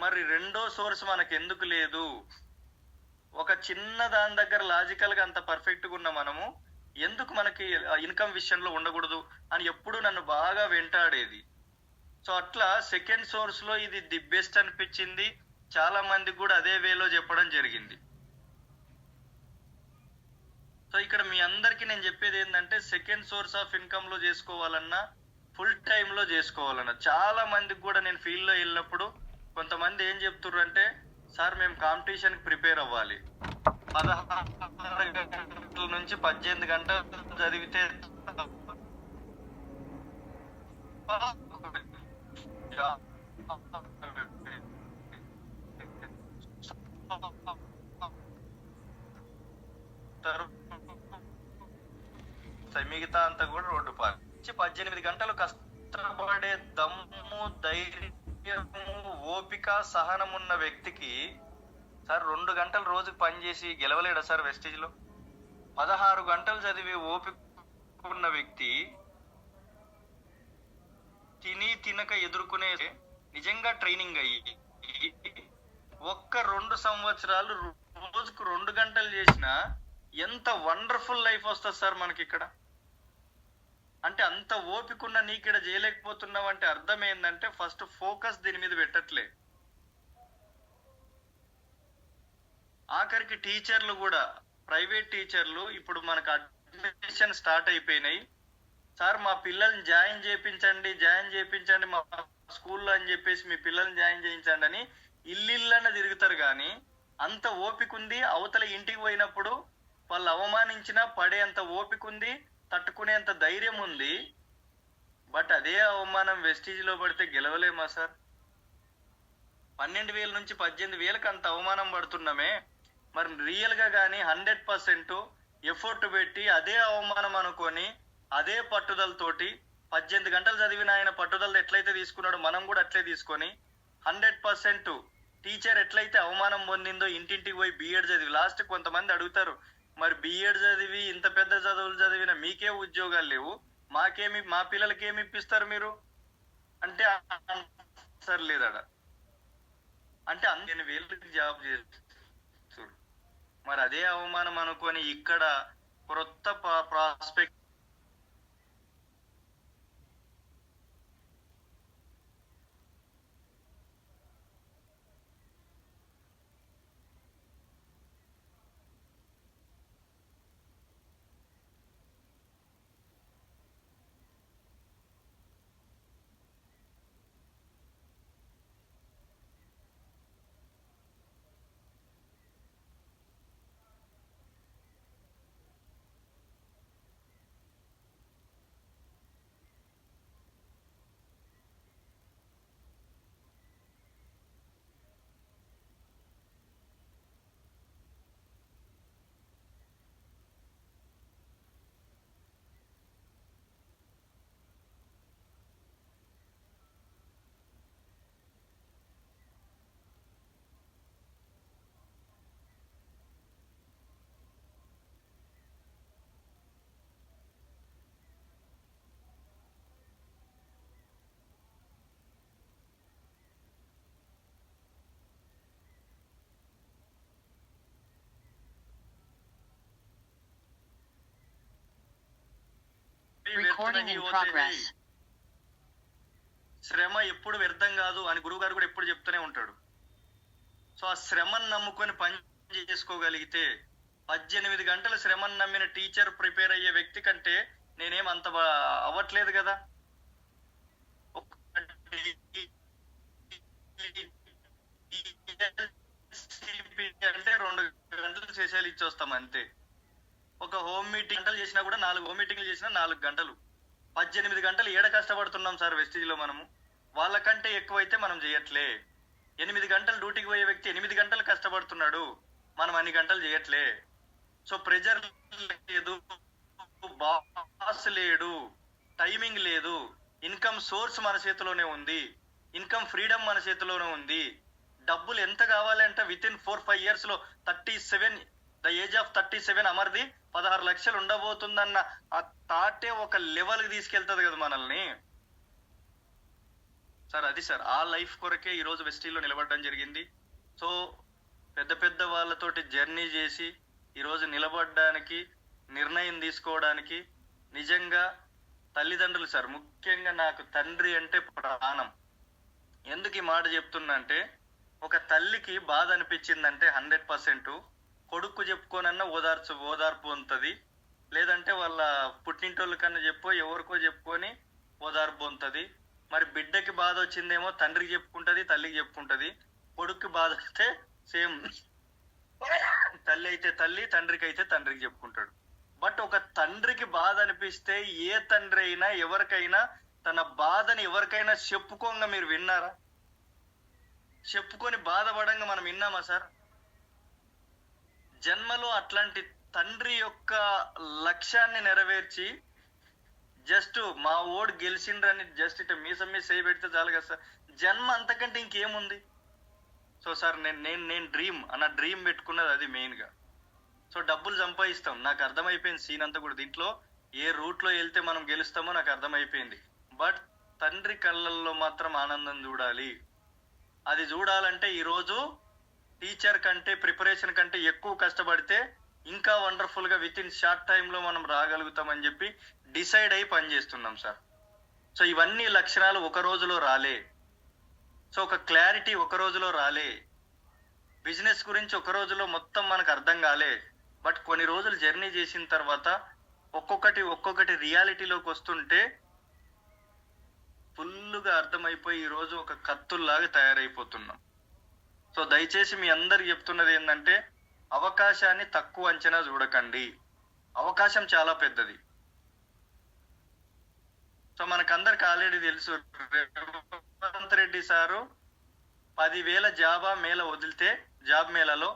మరి రెండో సోర్స్ మనకు ఎందుకు లేదు? ఒక చిన్న దాని దగ్గర లాజికల్ గా అంత పర్ఫెక్ట్ గా ఉన్న మనము ఎందుకు మనకి ఇన్కమ్ విషయంలో ఉండకూడదు అని ఎప్పుడు నన్ను బాగా వెంటాడేది. సో అట్లా సెకండ్ సోర్స్ లో ఇది ది బెస్ట్ అనిపించింది. చాలా మందికి కూడా అదే వేలో చెప్పడం జరిగింది. సో ఇక్కడ మీ అందరికి నేను చెప్పేది ఏంటంటే, సెకండ్ సోర్స్ ఆఫ్ ఇన్కమ్ లో చేసుకోవాలన్నా, ఫుల్ టైమ్ లో చేసుకోవాలన్నా, చాలా మందికి కూడా నేను ఫీల్డ్ లో వెళ్ళినప్పుడు కొంతమంది ఏం చెప్తున్నారు అంటే, సార్ మేము కాంపిటీషన్ కి ప్రిపేర్ అవ్వాలి, 16 గంటల నుంచి 18 గంటలు చదివితే మిగతా అంతా కూడా రోడ్డు పాలు. 18 గంటలు కష్టపడే దమ్ము, ధైర్యము, ఓపిక, సహనం ఉన్న వ్యక్తికి సార్ 2 గంటలు రోజుకి పనిచేసి గెలవలేడా సార్ వెస్టీజ్ లో? 16 గంటలు చదివి ఓపిక ఉన్న వ్యక్తి తిని తినక ఎదుర్కొనే నిజంగా ట్రైనింగ్ అయ్యి ఒక్క 2 సంవత్సరాలు రోజుకు 2 గంటలు చేసినా ఎంత వండర్ఫుల్ లైఫ్ వస్తుంది సార్ మనకి ఇక్కడ. అంటే అంత ఓపిక ఉన్న నీకిడ చేయలేకపోతున్నావు అంటే అర్థం ఏంటంటే, ఫస్ట్ ఫోకస్ దీని మీద పెట్టట్లే. ఆఖరికి టీచర్లు కూడా, ప్రైవేట్ టీచర్లు ఇప్పుడు మనకు అడ్మిషన్ స్టార్ట్ అయిపోయినాయి, సార్ మా పిల్లల్ని జాయిన్ చేయించండి మా స్కూల్లో అని చెప్పేసి మీ పిల్లల్ని జాయిన్ చేయించండి అని ఇల్లిళ్ళన్న తిరుగుతారు. కానీ అంత ఓపిక ఉంది, అవతల ఇంటికి పోయినప్పుడు వాళ్ళు అవమానించినా పడేంత ఓపిక ఉంది, తట్టుకునేంత ధైర్యం ఉంది. బట్ అదే అవమానం వెస్టీజ్ లో పడితే గెలవలేమా సార్? 12,000 నుంచి 18,000కి అంత అవమానం పడుతున్నామే. మరి రియల్ గా కానీ 100% ఎఫర్ట్ పెట్టి అదే అవమానం అనుకొని అదే పట్టుదలతోటి 18 గంటలు చదివిన ఆయన పట్టుదల ఎట్లయితే తీసుకున్నాడో మనం కూడా అట్లే తీసుకొని 100% టీచర్ ఎట్లయితే అవమానం పొందిందో ఇంటింటికి పోయి బిఎడ్ చదివి, లాస్ట్ కొంతమంది అడుగుతారు, మరి బిఎడ్ చదివి ఇంత పెద్ద చదువులు చదివిన మీకే ఉద్యోగాలు లేవు, మా పిల్లలకి ఏమి ఇప్పిస్తారు మీరు అంటే ఆన్సర్ లేదడ. అంటే 15,000 జాబ్ చేస్తారు. మరి అదే అవమానం అనుకొని ఇక్కడ క్రొత్త ప్రాస్పెక్ట్ Recording in progress. శ్రమ ఎప్పుడు వ్యర్థం కాదు అని గురువు గారు కూడా ఎప్పుడు చెప్తూనే ఉంటాడు. సో ఆ శ్రమను నమ్ముకొని పని చేసుకోగలిగితే 18 గంటల శ్రమను నమ్మిన టీచర్ ప్రిపేర్ అయ్యే వ్యక్తి కంటే నేనేం అంత అవ్వట్లేదు కదా. అంటే 2 గంటలు చేసేయాలి ఇచ్చొస్తాం అంతే. ఒక హోమ్ మీటింగ్ గంటలు చేసినా కూడా 4 హోమ్ మీటింగ్లు చేసినా 4 గంటలు. 18 గంటలు ఏడ కష్టపడుతున్నాం సార్ వెస్టీజ్ లో మనము. వాళ్ళకంటే ఎక్కువైతే మనం చేయట్లే. 8 గంటలు డ్యూటీకి పోయే వ్యక్తి 8 గంటలు కష్టపడుతున్నాడు, మనం అన్ని గంటలు చేయట్లే. సో ప్రెజర్ లేదు, బాస్ లేడు, టైమింగ్ లేదు, ఇన్కమ్ సోర్స్ మన చేతిలోనే ఉంది, ఇన్కమ్ ఫ్రీడమ్ మన చేతిలోనే ఉంది. డబ్బులు ఎంత కావాలంటే విత్ ఇన్ 4-5 years లో 37 ద ఏజ్ ఆఫ్ 37 అమర్ది 16 లక్షలు ఉండబోతుందన్న ఆ థాటే ఒక లెవెల్కి తీసుకెళ్తుంది కదా మనల్ని సార్. అది సార్ ఆ లైఫ్ కొరకే ఈరోజు వెస్టీలో నిలబడడం జరిగింది. సో పెద్ద పెద్ద వాళ్ళతోటి జర్నీ చేసి ఈరోజు నిలబడడానికి, నిర్ణయం తీసుకోవడానికి నిజంగా తల్లిదండ్రులు సార్, ముఖ్యంగా నాకు తండ్రి అంటే ప్రాణం. ఎందుకు ఈ మాట చెప్తున్నా అంటే, ఒక తల్లికి బాధ అనిపించిందంటే 100% కొడుకు చెప్పుకోనన్నా ఓదార్పు ఉంటుంది, లేదంటే వాళ్ళ పుట్టింటోళ్ళ కన్నా ఎవరికో చెప్పుకొని ఓదార్పు ఉంటుంది. మరి బిడ్డకి బాధ వచ్చిందేమో తండ్రికి చెప్పుకుంటది, తల్లికి చెప్పుకుంటది. కొడుక్కి బాధ వస్తే సేమ్ తల్లి అయితే తల్లి, తండ్రికి అయితే తండ్రికి చెప్పుకుంటాడు. బట్ ఒక తండ్రికి బాధ అనిపిస్తే ఏ తండ్రి అయినా ఎవరికైనా తన బాధని ఎవరికైనా చెప్పుకోంగా మీరు విన్నారా? చెప్పుకొని బాధపడంగా మనం విన్నామా సార్? జన్మలో అట్లాంటి తండ్రి యొక్క లక్ష్యాన్ని నెరవేర్చి జస్ట్ మా ఓడు గెలిచిండ్రని జస్ట్ ఇట్లా మీసమ్మి చేయి పెడితే చాలు కదా సార్. జన్మ అంతకంటే ఇంకేముంది? సో సార్ నేను డ్రీమ్ పెట్టుకున్నది అది మెయిన్ గా. సో డబ్బులు సంపాదిస్తాం, నాకు అర్థమైపోయింది సీన్ అంతా కూడా. దీంట్లో ఏ రూట్ లో వెళ్తే మనం గెలుస్తామో నాకు అర్థమైపోయింది. బట్ తండ్రి కళ్ళల్లో మాత్రం ఆనందం చూడాలి. అది చూడాలంటే ఈరోజు టీచర్ కంటే, ప్రిపరేషన్ కంటే ఎక్కువ కష్టపడితే ఇంకా వండర్ఫుల్ గా విత్ ఇన్ షార్ట్ టైమ్ లో మనం రాగలుగుతామని చెప్పి డిసైడ్ అయి పనిచేస్తున్నాం సార్. సో ఇవన్నీ లక్షణాలు ఒక రోజులో రాలే. సో ఒక క్లారిటీ ఒక రోజులో రాలే. బిజినెస్ గురించి ఒక రోజులో మొత్తం మనకు అర్థం కాలే. బట్ కొన్ని రోజులు జర్నీ చేసిన తర్వాత ఒక్కొక్కటి రియాలిటీలోకి వస్తుంటే ఫుల్గా అర్థమైపోయి ఈరోజు ఒక కత్తుల్లాగా తయారైపోతున్నాం. సో దయచేసి మీ అందరికి చెప్తున్నది ఏంటంటే, అవకాశాన్ని తక్కువ అంచనా చూడకండి. అవకాశం చాలా పెద్దది. సో మనకందరికి ఆల్రెడీ తెలుసు, రేవంత్ రెడ్డి సారు 10,000 జాబా మేళ వదిలితే జాబ్ మేళలో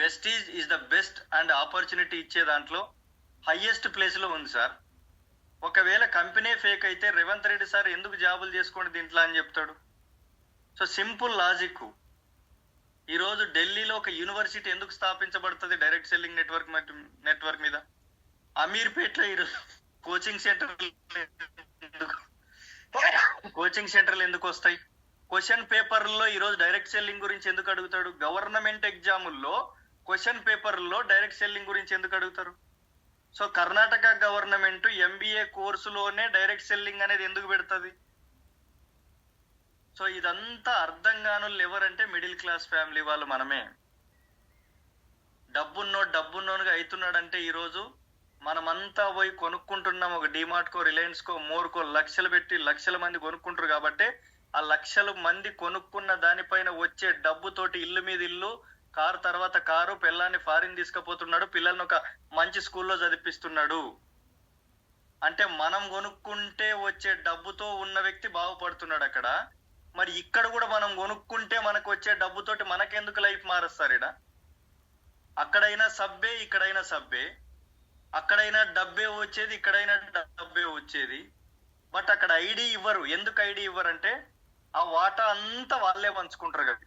Vestige is the best and opportunity ఇచ్చే దాంట్లో హైయెస్ట్ ప్లేస్ లో ఉంది సార్. ఒకవేళ కంపెనీ ఫేక్ అయితే రేవంత్ రెడ్డి సార్ ఎందుకు జాబులు చేసుకోండి దీంట్లో అని చెప్తాడు? So simple logic. ఈరోజు ఢిల్లీలో ఒక యూనివర్సిటీ ఎందుకు స్థాపించబడుతుంది డైరెక్ట్ సెల్లింగ్ నెట్వర్క్ మీద? అమీర్పేట్లో ఈరోజు కోచింగ్ సెంటర్లు ఎందుకు వస్తాయి? క్వశ్చన్ పేపర్లో ఈరోజు డైరెక్ట్ సెల్లింగ్ గురించి ఎందుకు అడుగుతాడు? గవర్నమెంట్ ఎగ్జాముల్లో క్వశ్చన్ పేపర్లో డైరెక్ట్ సెల్లింగ్ గురించి ఎందుకు అడుగుతారు? సో కర్ణాటక గవర్నమెంట్ MBA కోర్సులోనే డైరెక్ట్ సెల్లింగ్ అనేది ఎందుకు పెడుతుంది? సో ఇదంతా అర్థం కాను ఎవరంటే మిడిల్ క్లాస్ ఫ్యామిలీ వాళ్ళు మనమే. డబ్బున్నోనుగా అవుతున్నాడంటే ఈరోజు మనమంతా పోయి కొనుక్కుంటున్నాం. ఒక డిమార్ట్కో, రిలయన్స్కో, మోర్కో లక్షలు పెట్టి లక్షల మంది కొనుక్కుంటారు కాబట్టి ఆ లక్షల మంది కొనుక్కున్న దానిపైన వచ్చే డబ్బుతోటి ఇల్లు మీద ఇల్లు, కారు తర్వాత కారు, పిల్లాన్ని ఫారిన్ తీసుకుపోతున్నాడు, పిల్లల్ని ఒక మంచి స్కూల్లో చదివిస్తున్నాడు. అంటే మనం కొనుక్కుంటే వచ్చే డబ్బుతో ఉన్న వ్యక్తి బాగుపడుతున్నాడు అక్కడ. మరి ఇక్కడ కూడా మనం కొనుక్కుంటే మనకు వచ్చే డబ్బుతోటి మనకెందుకు లైఫ్ మారుస్తారు? ఇడ అక్కడైనా సబ్బే, ఇక్కడైనా సబ్బే. అక్కడైనా డబ్బే వచ్చేది, ఇక్కడైనా డబ్బే వచ్చేది. బట్ అక్కడ ఐడి ఇవ్వరు. ఎందుకు ఐడి ఇవ్వరంటే ఆ వాటా అంతా వాళ్ళే పంచుకుంటారు కదా.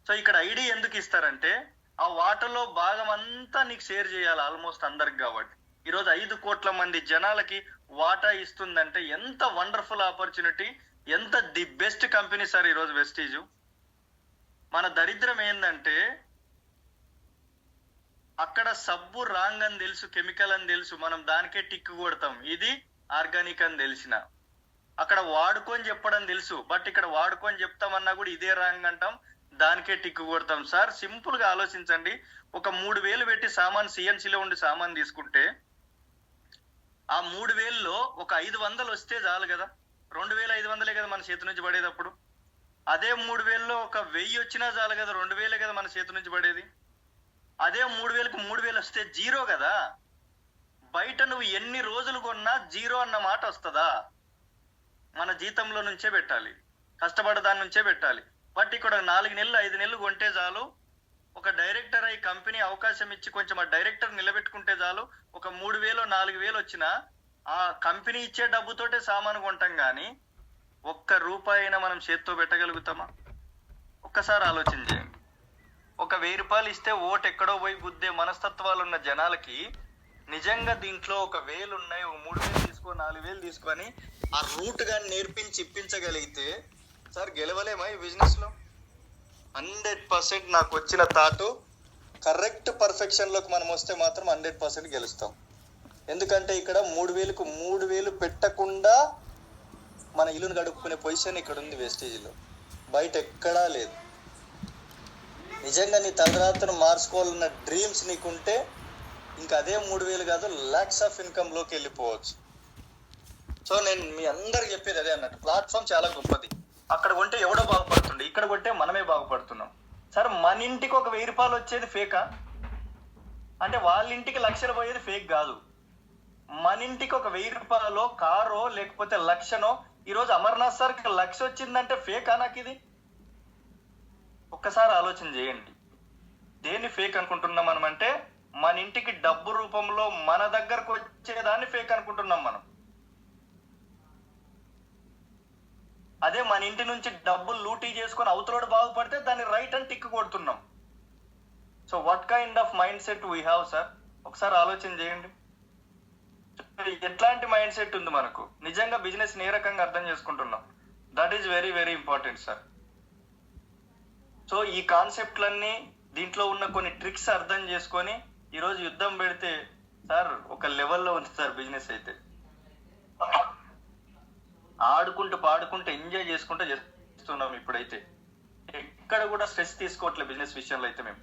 సో ఇక్కడ ఐడి ఎందుకు ఇస్తారంటే ఆ వాటాలో భాగం అంతా నీకు షేర్ చేయాలి ఆల్మోస్ట్ అందరికి. కాబట్టి ఈరోజు 5 కోట్ల మంది జనాలకి వాటా ఇస్తుందంటే ఎంత వండర్ఫుల్ ఆపర్చునిటీ, ఎంత ది బెస్ట్ కంపెనీ సార్ ఈరోజు వెస్టీజ్. మన దరిద్రం ఏంటంటే అక్కడ సబ్బు రాంగ్ అని తెలుసు, కెమికల్ అని తెలుసు, మనం దానికే టిక్ కొడతాం. ఇది ఆర్గానిక్ అని తెలిసిన. అక్కడ వాడుకొని చెప్పడం తెలుసు, బట్ ఇక్కడ వాడుకొని చెప్తామన్నా కూడా ఇదే రాంగ్ అంటాం, దానికే టిక్ కొడతాం. సార్ సింపుల్ గా ఆలోచించండి. ఒక 3,000 పెట్టి సామాన్ సిఎన్సీలో ఉండి సామాన్ తీసుకుంటే ఆ 3,000లో ఒక 500 వస్తే చాలు కదా. 2,500 కదా మన చేతి నుంచి పడేటప్పుడు. అదే 3,000లో ఒక 1,000 వచ్చినా చాలు కదా, 2,000 కదా మన చేతి నుంచి పడేది. అదే 3,000కు 3,000 వస్తే జీరో కదా. బయట నువ్వు ఎన్ని రోజులు కొన్నా జీరో అన్న మాట వస్తుందా? మన జీతంలో నుంచే పెట్టాలి, కష్టపడే దాని నుంచే పెట్టాలి. బట్ ఇక్కడ 4 నెలలు 5 నెలలు కొంటే చాలు, ఒక డైరెక్టర్ అయి కంపెనీ అవకాశం ఇచ్చి కొంచెం ఆ డైరెక్టర్ నిలబెట్టుకుంటే చాలు, ఒక 3,000 4,000 వచ్చినా ఆ కంపెనీ ఇచ్చే డబ్బుతోటే సామాను కొంటాం. కానీ ₹1 అయినా మనం చేత్తో పెట్టగలుగుతామా? ఒక్కసారి ఆలోచన చేయండి. ఒక ₹1,000 ఇస్తే ఓటు ఎక్కడో పోయి గుద్దే మనస్తత్వాలు ఉన్న జనాలకి నిజంగా దీంట్లో ఒక 1,000 ఉన్నాయి, ఒక 3,000 తీసుకో 4,000 తీసుకొని ఆ రూట్ గాని నేర్పించి ఇప్పించగలిగితే సార్ గెలవలేమా ఈ బిజినెస్ లో? 100% నాకు వచ్చిన థాటు కరెక్ట్ పర్ఫెక్షన్ లోకి మనం వస్తే మాత్రం 100% గెలుస్తాం. ఎందుకంటే ఇక్కడ 3,000కు 3,000 పెట్టకుండా మన ఇల్లును గడుపుకునే పొజిషన్ ఇక్కడ ఉంది వెస్టేజ్లో, బయట ఎక్కడా లేదు. నిజంగా నీ తలరాత్రను మార్చుకోవాలన్న డ్రీమ్స్ నీకుంటే ఇంకా అదే 3,000 కాదు, లాక్స్ ఆఫ్ ఇన్కమ్ లోకి వెళ్ళిపోవచ్చు. సో నేను మీ అందరికి చెప్పేది అదే అన్నట్టు. ప్లాట్ఫామ్ చాలా గొప్పది. అక్కడ కొంటే ఎవడో బాగుపడుతుండే, ఇక్కడ కొంటే మనమే బాగుపడుతున్నాం. సరే మన ఇంటికి ఒక ₹1,000 వచ్చేది ఫేకా? అంటే వాళ్ళ ఇంటికి లక్షలు పోయేది ఫేక్ కాదు. మన ఇంటికి ఒక ₹1,000 కారో లేకపోతే లక్షనో, ఈరోజు అమర్నాథ్ సార్కి 1,00,000 వచ్చిందంటే ఫేకా నాకు ఇది? ఒక్కసారి ఆలోచన చేయండి. దేన్ని ఫేక్ అనుకుంటున్నాం మనం అంటే, మన ఇంటికి డబ్బు రూపంలో మన దగ్గరకు వచ్చేదాన్ని ఫేక్ అనుకుంటున్నాం మనం. అదే మన ఇంటి నుంచి డబ్బులు లూటీ చేసుకొని అవతలోడు బాగుపడితే దాన్ని రైట్ అని టిక్ కొడుతున్నాం. So what kind of mindset we have sir? ఒకసారి ఆలోచన చేయండి. ఎట్లాంటి మైండ్ సెట్ ఉంది మనకు? నిజంగా బిజినెస్ ఏ రకంగా అర్థం చేసుకుంటున్నాం? That is very very important sir. So ఈ కాన్సెప్ట్లన్నీ, దీంట్లో ఉన్న కొన్ని ట్రిక్స్ అర్థం చేసుకొని ఈరోజు యుద్ధం పెడితే సార్ ఒక లెవెల్లో ఉంది సార్ బిజినెస్. అయితే ఆడుకుంటూ పాడుకుంటూ ఎంజాయ్ చేసుకుంటూ చేస్తున్నాం ఇప్పుడైతే. ఎక్కడ కూడా స్ట్రెస్ తీసుకోవట్లేదు బిజినెస్ విషయంలో అయితే మేము.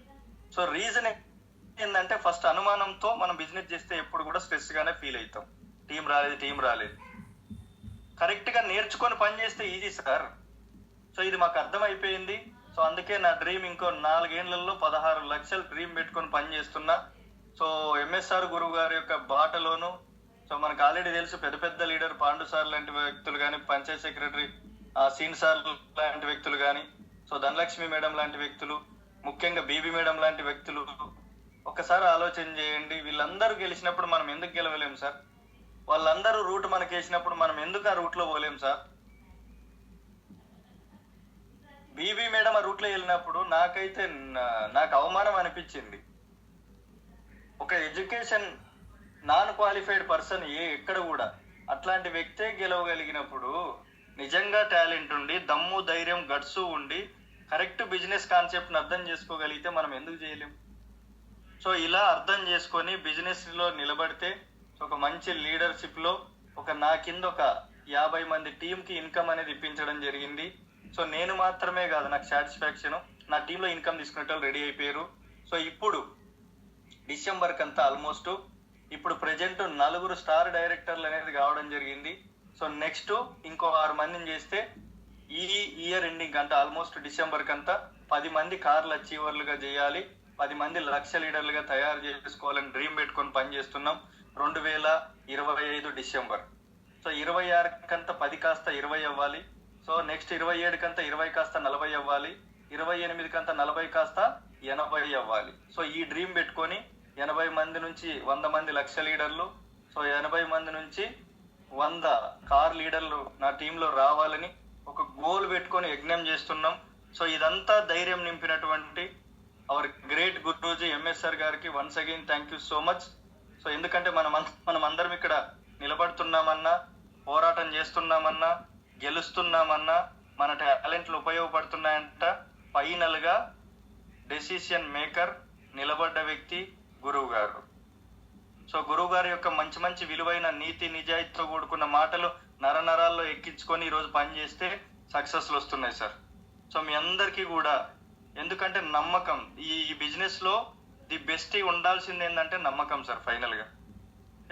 సో రీజన్ ఏంటంటే, ఫస్ట్ అనుమానంతో మనం బిజినెస్ చేస్తే ఎప్పుడు కూడా స్ట్రెస్ గానే ఫీల్ అవుతాం. టీం రాలేదు. కరెక్ట్ గా నేర్చుకొని పని చేస్తే ఈజీ సార్. సో ఇది మాకు అర్థం అయిపోయింది. సో అందుకే నా డ్రీమ్ ఇంకో 4 ఏళ్లలో 16 లక్షలు డ్రీమ్ పెట్టుకొని పని చేస్తున్నా. సో ఎంఎస్ఆర్ గురువు గారి యొక్క బాటలోను, సో మనకు ఆల్రెడీ తెలుసు పెద్ద పెద్ద లీడర్ పాండు సార్ లాంటి వ్యక్తులు కానీ, పంచాయత్ సెక్రటరీ సీన్ సార్ లాంటి వ్యక్తులు కానీ, సో ధనలక్ష్మి మేడం లాంటి వ్యక్తులు, ముఖ్యంగా బీబీ మేడం లాంటి వ్యక్తులు, ఒక్కసారి ఆలోచన చేయండి. వీళ్ళందరూ గెలిచినప్పుడు మనం ఎందుకు గెలవలేం సార్? వాళ్ళందరూ రూట్ మనకి వేసినప్పుడు మనం ఎందుకు ఆ రూట్ లో పోలేం సార్? బీబీ మేడం ఆ రూట్ లో వెళ్ళినప్పుడు నాకు అవమానం అనిపించింది. ఒక ఎడ్యుకేషన్ నాన్ క్వాలిఫైడ్ పర్సన్ ఎక్కడ కూడా అట్లాంటి వ్యక్తే గెలవగలిగినప్పుడు, నిజంగా టాలెంట్ ఉండి దమ్ము ధైర్యం గట్సు ఉండి కరెక్ట్ బిజినెస్ కాన్సెప్ట్ని అర్థం చేసుకోగలిగితే మనం ఎందుకు చేయలేం? సో ఇలా అర్థం చేసుకొని బిజినెస్ లో నిలబడితే, ఒక మంచి లీడర్షిప్ లో నా కింద ఒక 50 మంది టీంకి ఇన్కమ్ అనేది ఇప్పించడం జరిగింది. సో నేను మాత్రమే కాదు, నాకు సాటిస్ఫాక్షన్, నా టీంలో ఇన్కమ్ తీసుకునే వాళ్ళు రెడీ అయిపోయారు. సో ఇప్పుడు డిసెంబర్ కంతా ఆల్మోస్ట్ ఇప్పుడు ప్రెజెంట్ 4 స్టార్ డైరెక్టర్లు అనేది కావడం జరిగింది. సో నెక్స్ట్ ఇంకో 6 మందిని చేస్తే ఈ ఇయర్ ఎండింగ్ అంతా ఆల్మోస్ట్ డిసెంబర్ కంతా 10 మంది కార్లు అచీవర్లుగా చేయాలి, 10 మంది లక్ష లీడర్లుగా తయారు చేసుకోవాలని డ్రీమ్ పెట్టుకొని పనిచేస్తున్నాం. 2025 డిసెంబర్. సో 26 కంతా 10 కాస్త 20 అవ్వాలి. సో నెక్స్ట్ 27 కంతా 20 కాస్త 40 అవ్వాలి. 28 కంతా 40 కాస్త 80 అవ్వాలి. సో ఈ డ్రీమ్ పెట్టుకొని 80 మంది నుంచి 100 మంది లక్ష లీడర్లు, సో 80 మంది నుంచి 100 కార్ లీడర్లు నా టీంలో రావాలని ఒక గోల్ పెట్టుకొని యజ్ఞం చేస్తున్నాం. సో ఇదంతా ధైర్యం నింపినటువంటి అవర్ గ్రేట్ గురూజీ ఎంఎస్ఆర్ గారికి once again thank you so much. So ఎందుకంటే మనం అందరం ఇక్కడ నిలబడుతున్నామన్నా, పోరాటం చేస్తున్నామన్నా, గెలుస్తున్నామన్నా, మన టాలెంట్లు ఉపయోగపడుతున్నాయంట. ఫైనల్ గా డెసిషన్ మేకర్ నిలబడ్డ వ్యక్తి గురువు గారు. సో గురువు గారి యొక్క మంచి మంచి విలువైన నీతి నిజాయితీతో కూడుకున్న మాటలు నరాల్లో ఎక్కించుకొని ఈరోజు పని చేస్తే సక్సెస్లు వస్తున్నాయి సార్. సో మీ అందరికీ కూడా, ఎందుకంటే నమ్మకం, ఈ బిజినెస్ లో ది బెస్ట్ ఉండాల్సింది ఏంటంటే నమ్మకం సార్ ఫైనల్ గా.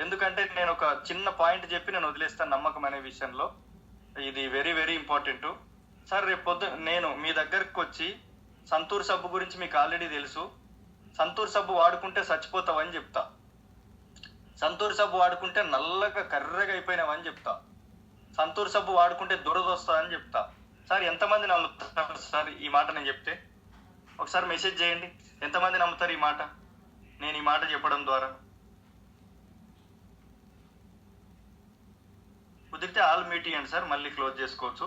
ఎందుకంటే నేను ఒక చిన్న పాయింట్ చెప్పి నేను వదిలేస్తాను నమ్మకం అనే విషయంలో. ఇది వెరీ వెరీ ఇంపార్టెంట్ సార్. రేపు నేను మీ దగ్గరకు వచ్చి సంతూర్ సబ్బు గురించి మీకు ఆల్రెడీ తెలుసు, సంతూర్ సబ్బు వాడుకుంటే చచ్చిపోతావని చెప్తా, సంతూర్ సబ్బు వాడుకుంటే నల్లగా కర్రగా అయిపోయినావని చెప్తా, సంతూర్ సబ్బు వాడుకుంటే దురద వస్తుందని చెప్తా. సార్ ఎంతమంది నమ్ముతారు సార్ ఈ మాట నేను చెప్తే? ఒకసారి మెసేజ్ చేయండి, ఎంతమంది నమ్ముతారు ఈ మాట, నేను ఈ మాట చెప్పడం ద్వారా? కుదిరితే ఆల్ మీట్ ఇవ్వండి సార్, మళ్ళీ క్లోజ్ చేసుకోవచ్చు.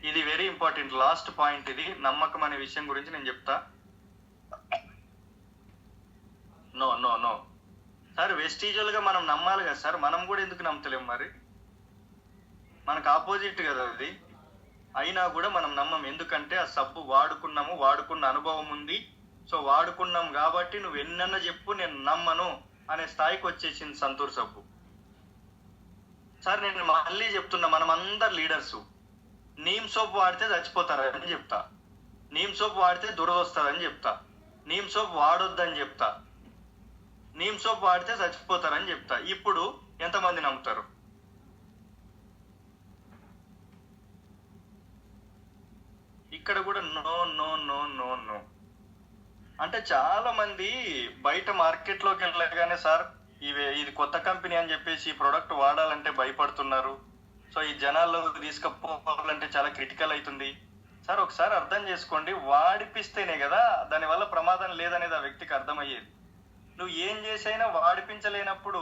ఇది వెరీ ఇంపార్టెంట్ లాస్ట్ పాయింట్. ఇది నమ్మకం అనే విషయం గురించి నేను చెప్తా. నో నో నో సార్, వెస్టీజువల్ గా మనం నమ్మాలి కదా సార్, మనం కూడా ఎందుకు నమ్ముతలేం మరి? మనకు ఆపోజిట్ కదా అది. అయినా కూడా మనం నమ్మం, ఎందుకంటే ఆ సబ్బు వాడుకున్నాము, వాడుకున్న అనుభవం ఉంది. సో వాడుకున్నాం కాబట్టి నువ్వు ఎన్నన్నా చెప్పు నేను నమ్మను అనే స్థాయికి వచ్చేసింది సంతూర్ సబ్బు. సార్ నేను మళ్ళీ చెప్తున్నా, మనం అందరు లీడర్స్ నీమ్ సోప్ వాడితే చచ్చిపోతారని చెప్తా, నీమ్ సోప్ వాడితే దురదొస్తుందని చెప్తా, నీమ్ సోప్ వాడొద్దని చెప్తా, నీమ్ సోప్ వాడితే చచ్చిపోతారని చెప్తా. ఇప్పుడు ఎంతమంది నమ్ముతారు? ఇక్కడ కూడా no no no no no అంటే చాలా మంది బయట మార్కెట్ లోకి వెళ్ళగానే సార్ ఇది కొత్త కంపెనీ అని చెప్పేసి ఈ ప్రోడక్ట్ వాడాలంటే భయపడుతున్నారు. సో ఈ జనాల్లోకి తీసుకుపోవాలంటే చాలా క్రిటికల్ అవుతుంది సార్. ఒకసారి అర్థం చేసుకోండి, వాడిపిస్తేనే కదా దానివల్ల ప్రమాదం లేదనేది ఆ వ్యక్తికి అర్థమయ్యేది. నువ్వు ఏం చేసైనా వాడిపించలేనప్పుడు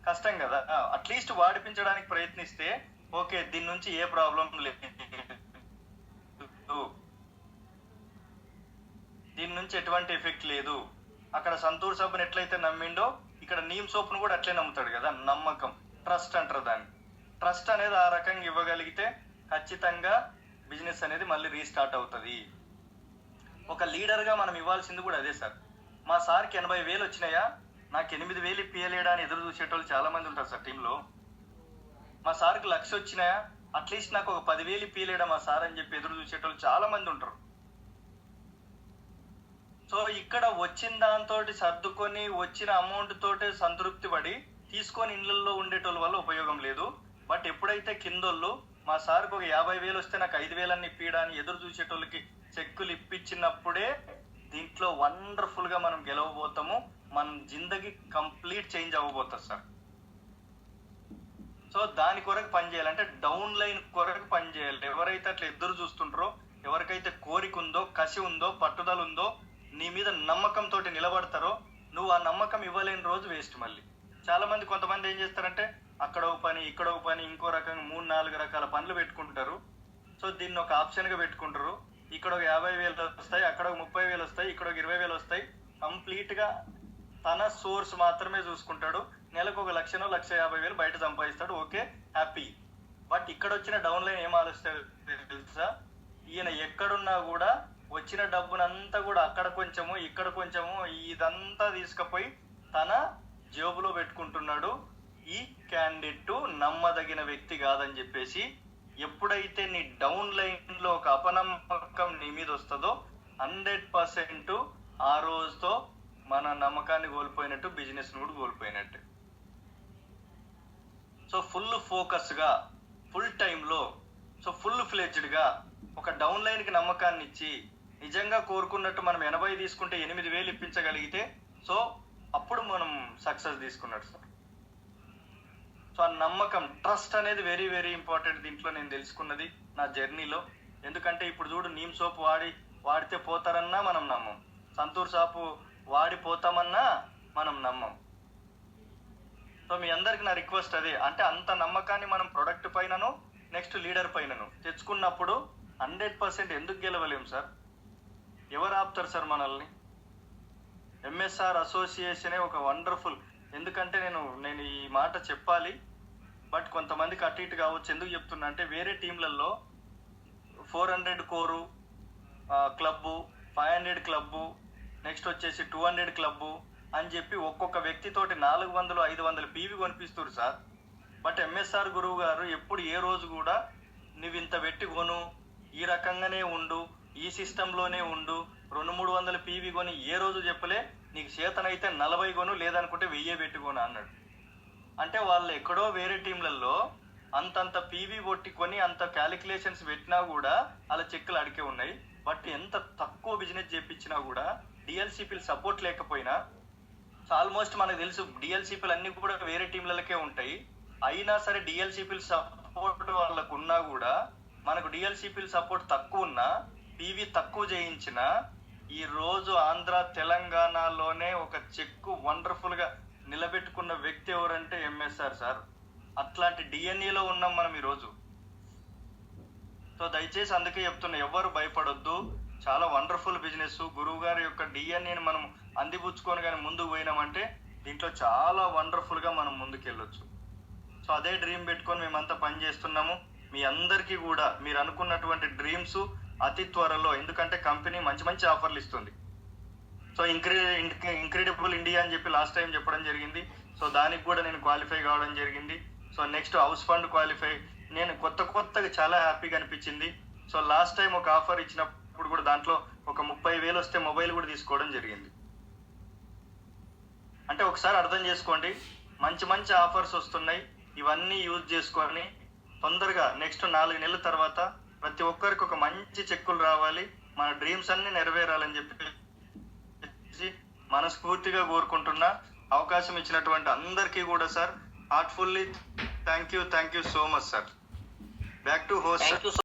కష్టం కదా. అట్లీస్ట్ వాడిపించడానికి ప్రయత్నిస్తే ఓకే, దీని నుంచి ఏ ప్రాబ్లం లేదు, దీని నుంచి ఎటువంటి ఎఫెక్ట్ లేదు. అక్కడ సంతూర్ సబ్బుని ఎట్లయితే నమ్మిండో ఇక్కడ నీమ్ సోప్ను కూడా అట్లే నమ్ముతాడు కదా. నమ్మకం, ట్రస్ట్ అంటారు దాన్ని. ట్రస్ట్ అనేది ఆ రకంగా ఇవ్వగలిగితే ఖచ్చితంగా బిజినెస్ అనేది మళ్ళీ రీస్టార్ట్ అవుతుంది. ఒక లీడర్గా మనం ఇవ్వాల్సింది కూడా అదే సార్. మా సార్కి 80,000 వచ్చినాయా, నాకు 8,000 ఇప్పియలేడా అని ఎదురు చూసేటోళ్ళు చాలా మంది ఉంటారు సార్ టీంలో. మా సార్కి 1,00,000 వచ్చినాయా, అట్లీస్ట్ నాకు ఒక 10,000 ఇప్పియలేడా మా సార్ అని చెప్పి ఎదురు చూసేటోళ్ళు చాలా మంది ఉంటారు. సో ఇక్కడ వచ్చిన దాంతో సర్దుకొని వచ్చిన అమౌంట్ తోటే సంతృప్తి పడి తీసుకొని ఇళ్లలో ఉండేటోళ్ళ వల్ల ఉపయోగం లేదు. బట్ ఎప్పుడైతే కిందోళ్ళు మా సార్కి ఒక 50,000 వస్తే నాకు 5,000 ఇప్పియడానికి ఎదురు చూసేటోళ్ళకి చెక్కులు ఇప్పించినప్పుడే దీంట్లో వండర్ఫుల్ గా మనం గెలవబోతాము. మన జిందగీ కంప్లీట్ చేంజ్ అవ్వబోతుంది సార్. సో దాని కొరకు పని చేయాలంటే డౌన్ లైన్ కొరకు పని చేయాలి. ఎవరైతే అట్లా ఎదురు చూస్తుంటారో, ఎవరికైతే కోరిక ఉందో, కసి ఉందో, పట్టుదల ఉందో, నీ మీద నమ్మకంతో నిలబడతారో, నువ్వు ఆ నమ్మకం ఇవ్వలేని రోజు వేస్ట్. మళ్ళీ చాలా మంది కొంతమంది ఏం చేస్తారంటే అక్కడ ఒక పని, ఇక్కడ ఒక పని, ఇంకో రకంగా 3-4 రకాల పనులు పెట్టుకుంటారు. సో దీన్ని ఒక ఆప్షన్ గా పెట్టుకుంటారు. ఇక్కడ ఒక 50,000 వస్తాయి, అక్కడ ఒక 30,000 వస్తాయి, ఇక్కడ ఒక 20,000 వస్తాయి. కంప్లీట్ గా తన సోర్స్ మాత్రమే చూసుకుంటాడు. నెలకు ఒక 1,00,000 1,50,000 బయట సంపాదిస్తాడు. Okay, happy. బట్ ఇక్కడ వచ్చిన డౌన్ లైన్ ఏం ఆలోచిస్తాడు తెలుసా? ఈయన ఎక్కడున్నా కూడా వచ్చిన డబ్బునంతా కూడా అక్కడ కొంచెము, ఇక్కడ కొంచెము, ఇదంతా తీసుకుపోయి తన జేబులో పెట్టుకుంటున్నాడు. ఈ క్యాండిడేట్ నమ్మదగిన వ్యక్తి కాదని చెప్పేసి ఎప్పుడైతే నీ డౌన్ లైన్ లో ఒక అపనమ్మకం నీ మీద వస్తుందో 100% ఆ రోజుతో మన నమ్మకాన్ని కోల్పోయినట్టు, బిజినెస్ ను కూడా కోల్పోయినట్టు. సో ఫుల్ ఫోకస్ గా, ఫుల్ టైంలో, సో ఫుల్ ఫ్లెడ్జ్డ్ గా ఒక డౌన్ లైన్ కి నమ్మకాన్ని ఇచ్చి నిజంగా కోరుకున్నట్టు మనం 80 తీసుకుంటే 8,000 ఇప్పించగలిగితే సో అప్పుడు మనం సక్సెస్ తీసుకున్నట్టు సార్. సో ఆ నమ్మకం, ట్రస్ట్ అనేది వెరీ వెరీ ఇంపార్టెంట్ దీంట్లో నేను తెలుసుకున్నది నా జర్నీలో. ఎందుకంటే ఇప్పుడు చూడు, నీమ్ సోప్ వాడితే పోతారన్నా మనం నమ్మం, సంతూర్ సోపు వాడిపోతామన్నా మనం నమ్మం. సో మీ అందరికి నా రిక్వెస్ట్ అదే, అంటే అంత నమ్మకాన్ని మనం ప్రొడక్ట్ పైనను నెక్స్ట్ లీడర్ పైనను తెచ్చుకున్నప్పుడు 100% ఎందుకు గెలవలేం సార్? ఎవరు ఆపుతారు సార్ మనల్ని? ఎంఎస్ఆర్ అసోసియేషనే ఒక వండర్ఫుల్. ఎందుకంటే నేను ఈ మాట చెప్పాలి, బట్ కొంతమందికి అటు ఇటు కావచ్చు. ఎందుకు చెప్తున్నా అంటే వేరే టీంలలో 400 కోరు క్లబ్బు, 500 క్లబ్బు, నెక్స్ట్ వచ్చేసి 200 క్లబ్బు, అని చెప్పి ఒక్కొక్క వ్యక్తితోటి 400 500 పీవీ కొనిపిస్తారు సార్. బట్ ఎంఎస్ఆర్ గురువు గారు ఎప్పుడు ఏ రోజు కూడా నువ్వు ఇంత పెట్టి కొను, ఈ రకంగానే ఉండు, ఈ సిస్టంలోనే ఉండు, 200-300 పీవీ కొని ఏ రోజు చెప్పలే. నీకు చేతనైతే 40 కొను, లేదనుకుంటే 1000 పెట్టుకోను అన్నాడు. అంటే వాళ్ళు ఎక్కడో వేరే టీంలలో అంతంత పీవీ కొట్టుకొని అంత క్యాలిక్యులేషన్స్ పెట్టినా కూడా అలా చెక్కులు అడికే ఉన్నాయి. బట్ ఎంత తక్కువ బిజినెస్ చేపించినా కూడా డిఎల్సిపిలు సపోర్ట్ లేకపోయినా, ఆల్మోస్ట్ మనకు తెలుసు డిఎల్సిపిలు అన్ని కూడా వేరే టీంలకే ఉంటాయి. అయినా సరే డిఎల్సిపిలు సపోర్ట్ వాళ్ళకు ఉన్నా కూడా, మనకు డిఎల్సిపిలు సపోర్ట్ తక్కువ ఉన్నా, పీవీ తక్కువ చేయించిన, ఈ రోజు ఆంధ్ర తెలంగాణలోనే ఒక చెక్కు వండర్ఫుల్ గా నిలబెట్టుకున్న వ్యక్తి ఎవరంటే ఎంఎస్ఆర్ సార్. అట్లాంటి డిఎన్ఏలో ఉన్నాం మనం ఈరోజు. సో దయచేసి అందుకే చెప్తున్నా, ఎవరు భయపడొద్దు. చాలా వండర్ఫుల్ బిజినెస్. గురువు గారి యొక్క డిఎన్ఏని మనం అందిపుచ్చుకొని కానీ ముందుకు పోయినామంటే దీంట్లో చాలా వండర్ఫుల్ గా మనం ముందుకు వెళ్ళొచ్చు. సో అదే డ్రీమ్ పెట్టుకొని మేమంతా పని చేస్తున్నాము. మీ అందరికీ కూడా మీరు అనుకున్నటువంటి డ్రీమ్స్ అతి త్వరలో, ఎందుకంటే కంపెనీ మంచి మంచి ఆఫర్లు ఇస్తుంది. సో ఇంక్రెడిబుల్ ఇండియా అని చెప్పి లాస్ట్ టైం చెప్పడం జరిగింది. సో దానికి కూడా నేను క్వాలిఫై కావడం జరిగింది. So next house fund qualify, నేను కొత్తగా చాలా హ్యాపీగా అనిపించింది. సో లాస్ట్ టైం ఒక ఆఫర్ ఇచ్చినప్పుడు కూడా దాంట్లో ఒక 30,000 వస్తే మొబైల్ కూడా తీసుకోవడం జరిగింది. అంటే ఒకసారి అర్థం చేసుకోండి, మంచి మంచి ఆఫర్స్ వస్తున్నాయి. ఇవన్నీ యూజ్ చేసుకొని తొందరగా నెక్స్ట్ 4 నెలల తర్వాత ప్రతి ఒక్కరికి ఒక మంచి చెక్కులు రావాలి, మన డ్రీమ్స్ అన్ని నెరవేరాలని చెప్పి మనస్ఫూర్తిగా కోరుకుంటున్నా. అవకాశం ఇచ్చినటువంటి అందరికీ కూడా sir heartfully thank you so much sir. Back to host.